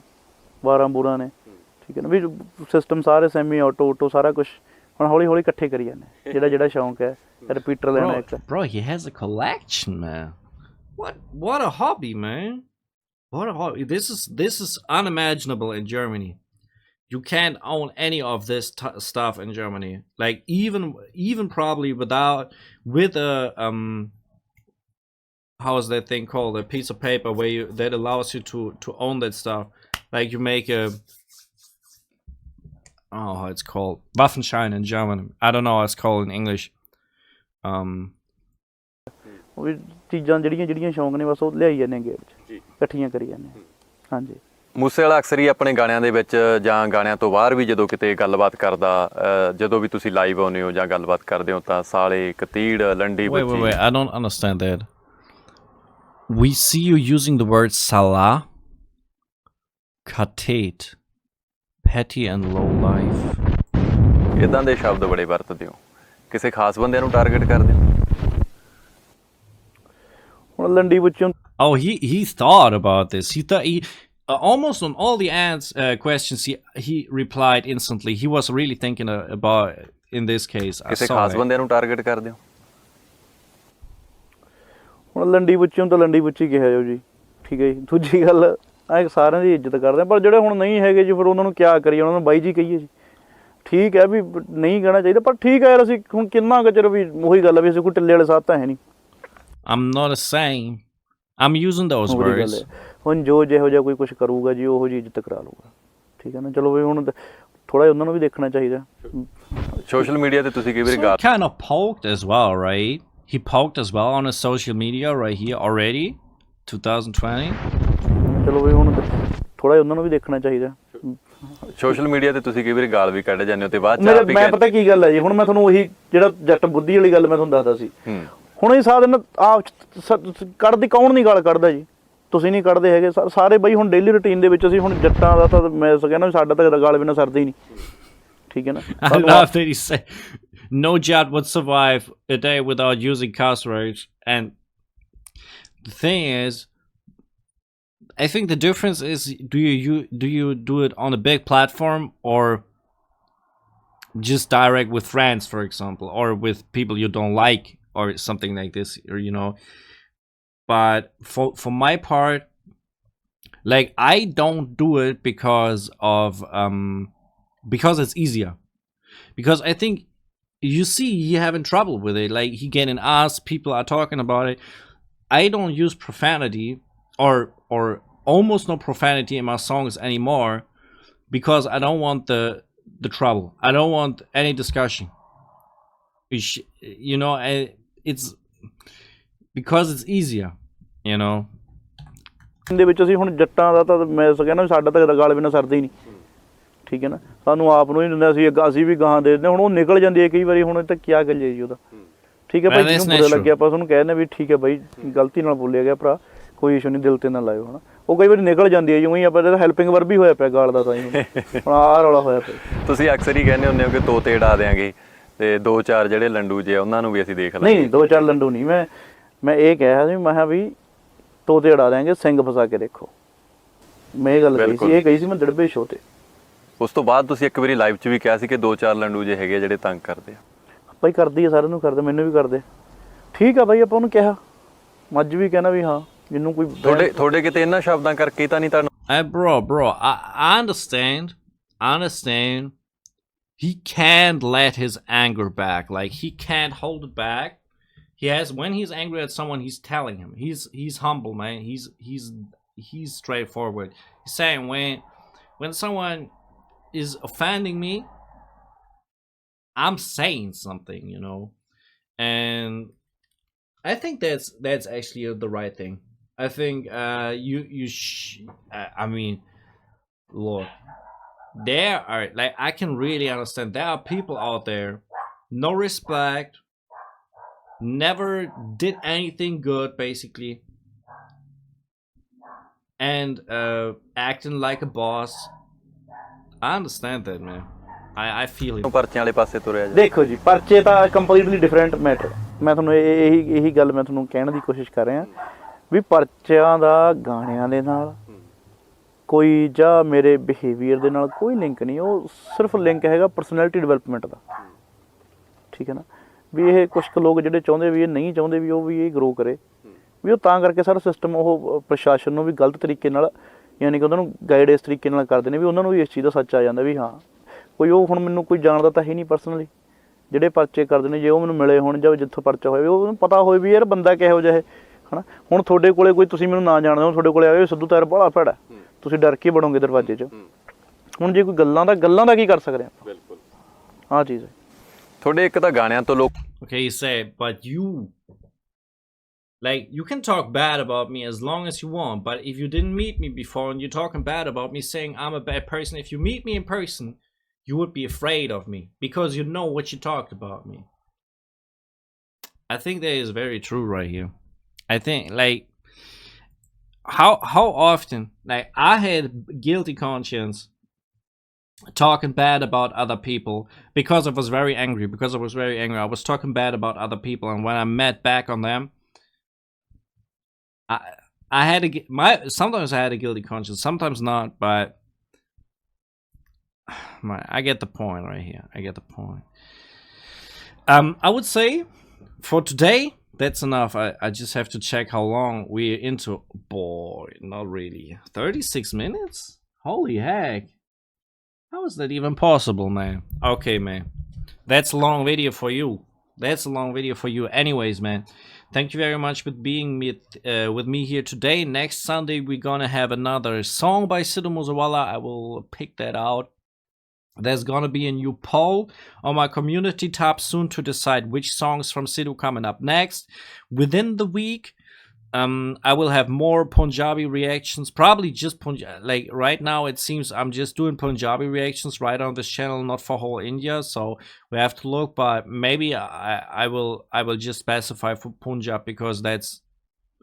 12 ਬੋਰਾਂ ਨੇ, ਠੀਕ ਹੈ ਨਾ, ਵੀ ਸਿਸਟਮ ਸਾਰੇ ਸੈਮੀ ਆਟੋ ਸਾਰਾ ਕੁਛ ਹੁਣ ਹੌਲੀ ਇਕੱਠੇ ਕਰੀ ਜਾਂਦੇ, ਜਿਹੜਾ ਸ਼ੌਂਕ ਹੈ, ਰਿਪੀਟਰ ਲੈਣਾ ਇੱਕ। Bro, he has a collection, man. What a hobby, man. What a hobby. This is unimaginable in Germany. You can't own any of this stuff in Germany. Like, even probably with a how is that thing called, a piece of paper that allows you to own that stuff. Like, you make a, how it's called, Waffenschein in German. I don't know how it's called in English. ਉਹ ਚੀਜ਼ਾਂ ਜਿਹੜੀਆਂ ਸ਼ੌਂਕ ਨੇ, ਬਸ ਉਹ ਲਿਆਈ ਜਾਂਦੇ gate 'ਚ, ਇਕੱਠੀਆਂ ਕਰੀ ਜਾਂਦੇ। ਹਾਂਜੀ। ਮੂਸੇ ਵਾਲਾ ਅਕਸਰ ਹੀ ਆਪਣੇ ਗਾਣਿਆਂ ਦੇ ਵਿੱਚ ਜਾਂ ਗਾਣਿਆਂ ਤੋਂ ਬਾਹਰ ਵੀ ਜਦੋਂ ਕਿਤੇ ਗੱਲਬਾਤ ਕਰਦਾ, ਜਦੋਂ ਵੀ ਤੁਸੀਂ ਲਾਈਵ ਆਉਂਦੇ ਹੋ ਜਾਂ ਗੱਲਬਾਤ ਕਰਦੇ ਹੋ, ਤਾਂ ਸਾਲੇ, ਕਤੀੜ, ਲੰਡੀ, ਬੱਚੀ। Wait, I don't understand that. We see you using the word salah, katet, petty and low life. ਇਦਾਂ ਦੇ ਸ਼ਬਦ ਬੜੇ ਵਰਤਦੇ ਹੋ, ਕਿਸੇ ਖਾਸ ਬੰਦਿਆਂ ਨੂੰ ਟਾਰਗੇਟ ਕਰਦੇ ਹੋ? ਹੁਣ ਲੰਡੀ ਵਿੱਚੋਂ Oh, he thought about this. He thought almost on all the questions he replied instantly. He was really thinking about in this case. ਕਿਸੇ ਖਾਸ ਬੰਦਿਆਂ ਨੂੰ ਟਾਰਗੇਟ ਕਰਦੇ ਹੋ? ਹੁਣ ਲੰਡੀ ਵਿੱਚੋਂ ਤਾਂ ਲੰਡੀ ਵਿੱਚ ਹੀ ਕਿਹਾ ਜਾਓ ਜੀ, ਠੀਕ ਹੈ ਜੀ। ਦੂਜੀ ਗੱਲ ਆ ਸਾਰਿਆਂ ਦੀ ਇੱਜ਼ਤ ਕਰਦੇ ਆ, ਪਰ ਜਿਹੜੇ ਹੁਣ ਨਹੀਂ ਹੈਗੇ ਜੀ ਫਿਰ ਉਹਨਾਂ ਨੂੰ ਕਿਆ ਕਰੀਏ, ਉਹਨਾਂ ਨੂੰ ਬਾਈ ਜੀ ਕਹੀਏ ਜੀ। ਠੀਕ ਹੈ ਵੀ ਨਹੀਂ ਕਹਿਣਾ ਚਾਹੀਦਾ, ਪਰ ਠੀਕ ਹੈ ਯਾਰ, ਅਸੀਂ ਹੁਣ ਕਿੰਨਾ ਕੁ ਚਿਰ ਵੀ ਉਹੀ ਗੱਲ ਆ ਵੀ ਅਸੀਂ ਕੋਈ ਟਿੱਲੇ ਵਾਲੇ ਸਾਥ ਤਾਂ ਹੈ ਨਹੀਂ। I'm not saying I'm using those words. ਹੁਣ ਜੋ ਜਿਹੋ ਜਿਹਾ ਕੋਈ ਕੁਝ ਕਰੂਗਾ ਜੀ ਉਹੋ ਜੀ ਇੱਜ਼ਤ ਕਰਾ ਲੂਗਾ, ਠੀਕ ਹੈ ਨਾ। ਚਲੋ ਵੀ ਹੁਣ ਥੋੜਾ ਉਹਨਾਂ ਨੂੰ ਵੀ ਦੇਖਣਾ ਚਾਹੀਦਾ। ਸੋਸ਼ਲ ਮੀਡੀਆ ਤੇ ਤੁਸੀਂ ਕਈ ਵਾਰੀ ਗਾਲ kind of poked as well, right? He poked as well on his social media right here already, 2020. ਚਲੋ ਵੀ ਹੁਣ ਥੋੜਾ ਉਹਨਾਂ ਨੂੰ ਵੀ ਦੇਖਣਾ ਚਾਹੀਦਾ। ਸੋਸ਼ਲ ਮੀਡੀਆ ਤੇ ਤੁਸੀਂ ਕਈ ਵਾਰੀ ਗਾਲ ਵੀ ਕੱਢ ਜਾਂਦੇ ਹੋ ਤੇ ਬਾਅਦ ਚ ਮੈਂ ਪਤਾ ਕੀ ਗੱਲ ਹੈ ਜੀ, ਹੁਣ ਮੈਂ ਤੁਹਾਨੂੰ ਉਹੀ ਜਿਹੜਾ ਜੱਟ ਬੁੱਧੀ ਵਾਲੀ ਗੱਲ ਮੈਂ ਤੁਹਾਨੂੰ ਦੱਸਦਾ ਸੀ, ਹੁਣ ਇਹ ਸਾਰਾ ਦਿਨ ਕੱਢਦੀ ਕੌਣ ਨਹੀਂ ਗਾਲ ਕੱਢਦਾ ਜੀ? ਤੁਸੀਂ ਨਹੀਂ ਕੱਢਦੇ ਹੈਗੇ ਸਾਰੇ ਬਈ। ਹੁਣ ਡੇਲੀ ਰੂਟੀਨ ਦੇ ਵਿੱਚ ਅਸੀਂ ਹੁਣ ਜੱਟਾਂ ਦਾ ਤਾਂ ਮੈਂ ਕਹਿੰਦਾ ਸਾਡਾ ਤਾਂ ਗਾਲ ਬਿਨਾਂ ਸਰਦਾ ਹੀ ਨਹੀਂ, ਠੀਕ ਹੈ ਨਾ। I love that he said no Jat would survive a day without using cuss words. And the thing is, I think the difference is do you do it on a big platform or just direct with friends, for example, or with people you don't like or something like this, or you know. But for my part, like I don't do it because it's easier. Because I think you see he having trouble with it, like he getting asked, people are talking about it. I don't use profanity or almost no profanity in my songs anymore because I don't want the trouble. I don't want any discussion. You know, it's because it's easier, you know. ਦੇ ਵਿੱਚ ਅਸੀਂ ਹੁਣ ਜੱਟਾਂ ਦਾ ਤਾਂ ਮੈਂ ਕਹਿੰਦਾ ਸਾਡਾ ਤਾਂ ਗਾਲ ਬਿਨਾਂ ਸਰਦਾ ਹੀ ਨਹੀਂ, ਠੀਕ ਹੈ ਨਾ। ਸਾਨੂੰ ਆਪ ਨੂੰ ਹੀ ਦਿੰਦਾ, ਅਸੀਂ ਵੀ ਗਾਹਾਂ ਦੇ ਦਿੰਦੇ। ਹੁਣ ਉਹ ਨਿਕਲ ਜਾਂਦੀ ਹੈ ਕਈ ਵਾਰੀ, ਹੁਣ ਤਾਂ ਕਿਆ ਕਰੀਏ ਜੀ ਉਹਦਾ। ਠੀਕ ਹੈ ਭਾਈ, ਜਿਹਨੂੰ ਬੁਰਾ ਲੱਗਿਆ ਆਪਾਂ ਉਹਨੂੰ ਕਹਿ ਦਿੰਦੇ ਵੀ ਠੀਕ ਹੈ ਬਾਈ, ਗਲਤੀ ਨਾਲ ਬੋਲਿਆ ਗਿਆ ਭਰਾ, ਕੋਈ ਇਸ਼ੂ ਨਹੀਂ, ਦਿਲ ਤੇ ਨਾ ਲਾਇਓ, ਹਨਾ। ਉਹ ਕਈ ਵਾਰੀ ਨਿਕਲ ਜਾਂਦੀ ਹੈ ਜੀ, ਉਹੀ ਆਪਾਂ ਹੈਲਪਿੰਗ ਵਰਬ ਵੀ ਹੋਇਆ ਪਿਆ ਗਾਲ ਦਾ, ਤਾਂ ਹੁਣ ਆਹ ਰੌਲਾ ਹੋਇਆ ਪਿਆ। ਤੁਸੀਂ ਅਕਸਰ ਹੀ ਕਹਿੰਦੇ ਹੁੰਦੇ ਹੋ ਕਿ ਤੋਤੇ ਉਡਾ ਦਿਆਂਗੇ ਤੇ 2-4 ਜਿਹੜੇ ਲੰਡੂ ਜੇ ਉਹਨਾਂ ਨੂੰ ਵੀ ਅਸੀਂ ਦੇਖ ਲਾਂਗੇ। ਨਹੀਂ 2-4 ਲੰਡੂ ਨਹੀਂ, ਮੈਂ ਇਹ ਕਿਹਾ ਸੀ, ਮੈਂ ਕਿਹਾ ਵੀ ਤੋਤੇ ਉਡਾ ਦਿਆਂਗੇ, ਸਿੰਘ ਫਸਾ ਕੇ ਦੇਖੋ। ਮੈਂ ਇਹ ਗੱਲ ਕਹੀ ਸੀ, ਇਹ ਕਹੀ ਸੀ ਮੈਂ ਦੜਬੇ ਸ਼ੋਅ ਤੇ। ਉਸ ਤੋਂ ਬਾਅਦ ਤੁਸੀਂ ਇੱਕ ਵਾਰੀ ਲਾਈਵ 'ਚ ਵੀ ਕਿਹਾ ਸੀ ਕਿ 2-4 ਲੰਡੂ ਜੇ ਹੈਗੇ ਜਿਹੜੇ ਤੰਗ ਕਰਦੇ ਆ। ਬਾਈ ਕਰਦੀ ਆ, ਸਾਰਿਆਂ ਨੂੰ ਕਰਦੇ, ਮੈਨੂੰ ਵੀ ਕਰਦੇ। ਠੀਕ ਆ ਬਾਈ, ਆਪਾਂ ਉਹਨੂੰ ਕਿਹਾ, ਅੱਜ ਵੀ ਕਹਿਣਾ ਵੀ ਹਾਂ, ਜਿਹਨੂੰ ਕੋਈ ਤੁਹਾਡੇ ਕਿਤੇ ਇਹਨਾਂ ਸ਼ਬਦਾਂ ਕਰਕੇ ਤਾਂ ਨਹੀਂ ਤੁਹਾਨੂੰ? Bro, I understand. He can't let his anger back. Like he can't hold it back. He has, when he's angry at someone, he's telling him. He's humble, man. He's straightforward. He's saying when someone is offending me, I'm saying something, you know. And I think that's actually the right thing. I think I mean, look, there are, like, I can really understand there are people out there, no respect, never did anything good basically, and acting like a boss. I understand that, man. I feel it. ਪਰਚਿਆਂ ਵਾਲੇ ਪਾਸੇ ਤੁਰਿਆ ਜਾ। ਦੇਖੋ ਜੀ, ਪਰਚੇ ਤਾਂ completely different matter. ਮੈਂ ਤੁਹਾਨੂੰ ਇਹੀ ਗੱਲ ਮੈਂ ਤੁਹਾਨੂੰ ਕਹਿਣ ਦੀ ਕੋਸ਼ਿਸ਼ ਕਰ ਰਿਹਾ ਵੀ ਪਰਚਿਆਂ ਦਾ ਗਾਣਿਆਂ ਦੇ ਨਾਲ ਕੋਈ ਜਾਂ ਮੇਰੇ ਬਿਹੇਵੀਅਰ ਦੇ ਨਾਲ ਕੋਈ ਲਿੰਕ ਨਹੀਂ। ਉਹ ਸਿਰਫ ਲਿੰਕ ਹੈਗਾ ਪਰਸਨੈਲਿਟੀ ਡਿਵੈਲਪਮੈਂਟ ਦਾ, ਠੀਕ ਹੈ ਨਾ। ਵੀ ਇਹ ਕੁਛ ਕੁ ਲੋਕ ਜਿਹੜੇ ਚਾਹੁੰਦੇ ਵੀ ਇਹ ਨਹੀਂ ਚਾਹੁੰਦੇ ਵੀ ਉਹ ਵੀ ਇਹ ਗਰੋ ਕਰੇ, ਵੀ ਉਹ ਤਾਂ ਕਰਕੇ ਸਾਰਾ ਸਿਸਟਮ ਉਹ ਪ੍ਰਸ਼ਾਸਨ ਨੂੰ ਵੀ ਗਲਤ ਤਰੀਕੇ ਨਾਲ, ਯਾਨੀ ਕਿ ਉਹਨਾਂ ਨੂੰ ਗਾਈਡ ਇਸ ਤਰੀਕੇ ਨਾਲ ਕਰਦੇ ਨੇ ਵੀ ਉਹਨਾਂ ਨੂੰ ਵੀ ਇਸ ਚੀਜ਼ ਦਾ ਸੱਚ ਆ ਜਾਂਦਾ ਵੀ ਹਾਂ ਕੋਈ ਉਹ ਹੁਣ ਮੈਨੂੰ ਕੋਈ ਜਾਣਦਾ ਤਾਂ ਹੈ ਨਹੀਂ ਪਰਸਨਲੀ, ਜਿਹੜੇ ਪਰਚੇ ਕਰਦੇ ਨੇ ਜੇ ਉਹ ਮੈਨੂੰ ਮਿਲੇ ਹੋਣ ਜਾਂ ਜਿੱਥੋਂ ਪਰਚਾ ਹੋਵੇ ਉਹਨੂੰ ਪਤਾ ਹੋਵੇ ਵੀ ਯਾਰ ਬੰਦਾ ਕਿਹੋ ਜਿਹਾ ਹੈ, ਹੈ ਨਾ। ਹੁਣ ਤੁਹਾਡੇ ਕੋਲੇ ਕੋਈ, ਤੁਸੀਂ ਮੈਨੂੰ ਨਾ ਜਾਣਦੇ ਹੋ, ਤੁਹਾਡੇ ਕੋਲੇ ਆਵੇ ਸਿੱਧੂ ਤਾਂ ਯਾਰ ਬੜਾ ਭੈੜਾ, ਤੁਸੀਂ ਡਰ ਕੇ ਵੜੋਗੇ ਦਰਵਾਜ਼ੇ 'ਚ। ਹੁਣ ਜੇ ਕੋਈ ਗੱਲਾਂ ਦਾ ਕੀ ਕਰ ਸਕਦੇ ਆਪਾਂ? ਬਿਲਕੁਲ ਆਹ ਚੀਜ਼ ਹੈ। ਤੁਹਾਡੇ ਇੱਕ ਤਾਂ ਗਾਣਿਆਂ ਤੋਂ ਲੋਕ Okay, you say, but like, you can talk bad about me as long as you want, but if you didn't meet me before and you're talking bad about me, saying I'm a bad person, if you meet me in person, you would be afraid of me because you know what you talked about me. I think that is very true right here. I think, like, how often, like, I had guilty conscience talking bad about other people because I was very angry. I was talking bad about other people, and when I met back on them, I had sometimes I had a guilty conscience, sometimes not, but I get the point right here. I get the point. I would say for today, that's enough. I just have to check how long we're into. Boy, not really. 36 minutes? Holy heck. How is that even possible, man? Okay, man. That's a long video for you. Anyways, man. Thank you very much for being with me here today. Next Sunday, we're gonna have another song by Sidhu Musawala. I will pick that out. There's gonna be a new poll on my community tab soon to decide which songs from Sidhu coming up next. Within the week, I will have more Punjabi reactions, probably just Punjabi. Like right now, it seems I'm just doing Punjabi reactions right on this channel, not for whole India. So we have to look, but maybe I will just specify for Punjab because that's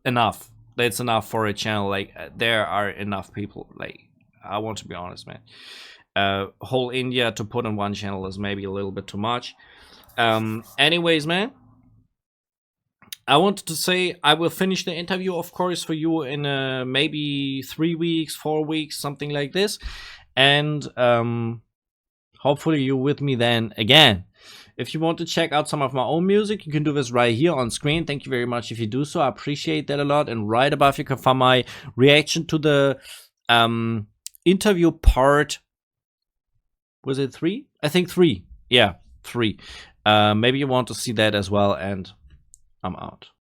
enough. That's enough for a channel. Like there are enough people. Like I want to be honest, man. Whole India to put on one channel is maybe a little bit too much. Anyways, man. I wanted to say I will finish the interview, of course, for you in maybe 3 weeks, 4 weeks, something like this. And hopefully you're with me then again. If you want to check out some of my own music, you can do this right here on screen. Thank you very much if you do so. I appreciate that a lot. And right above you can find my reaction to the interview part. Was it 3? I think 3. Yeah, 3. Maybe you want to see that as well. And I'm out.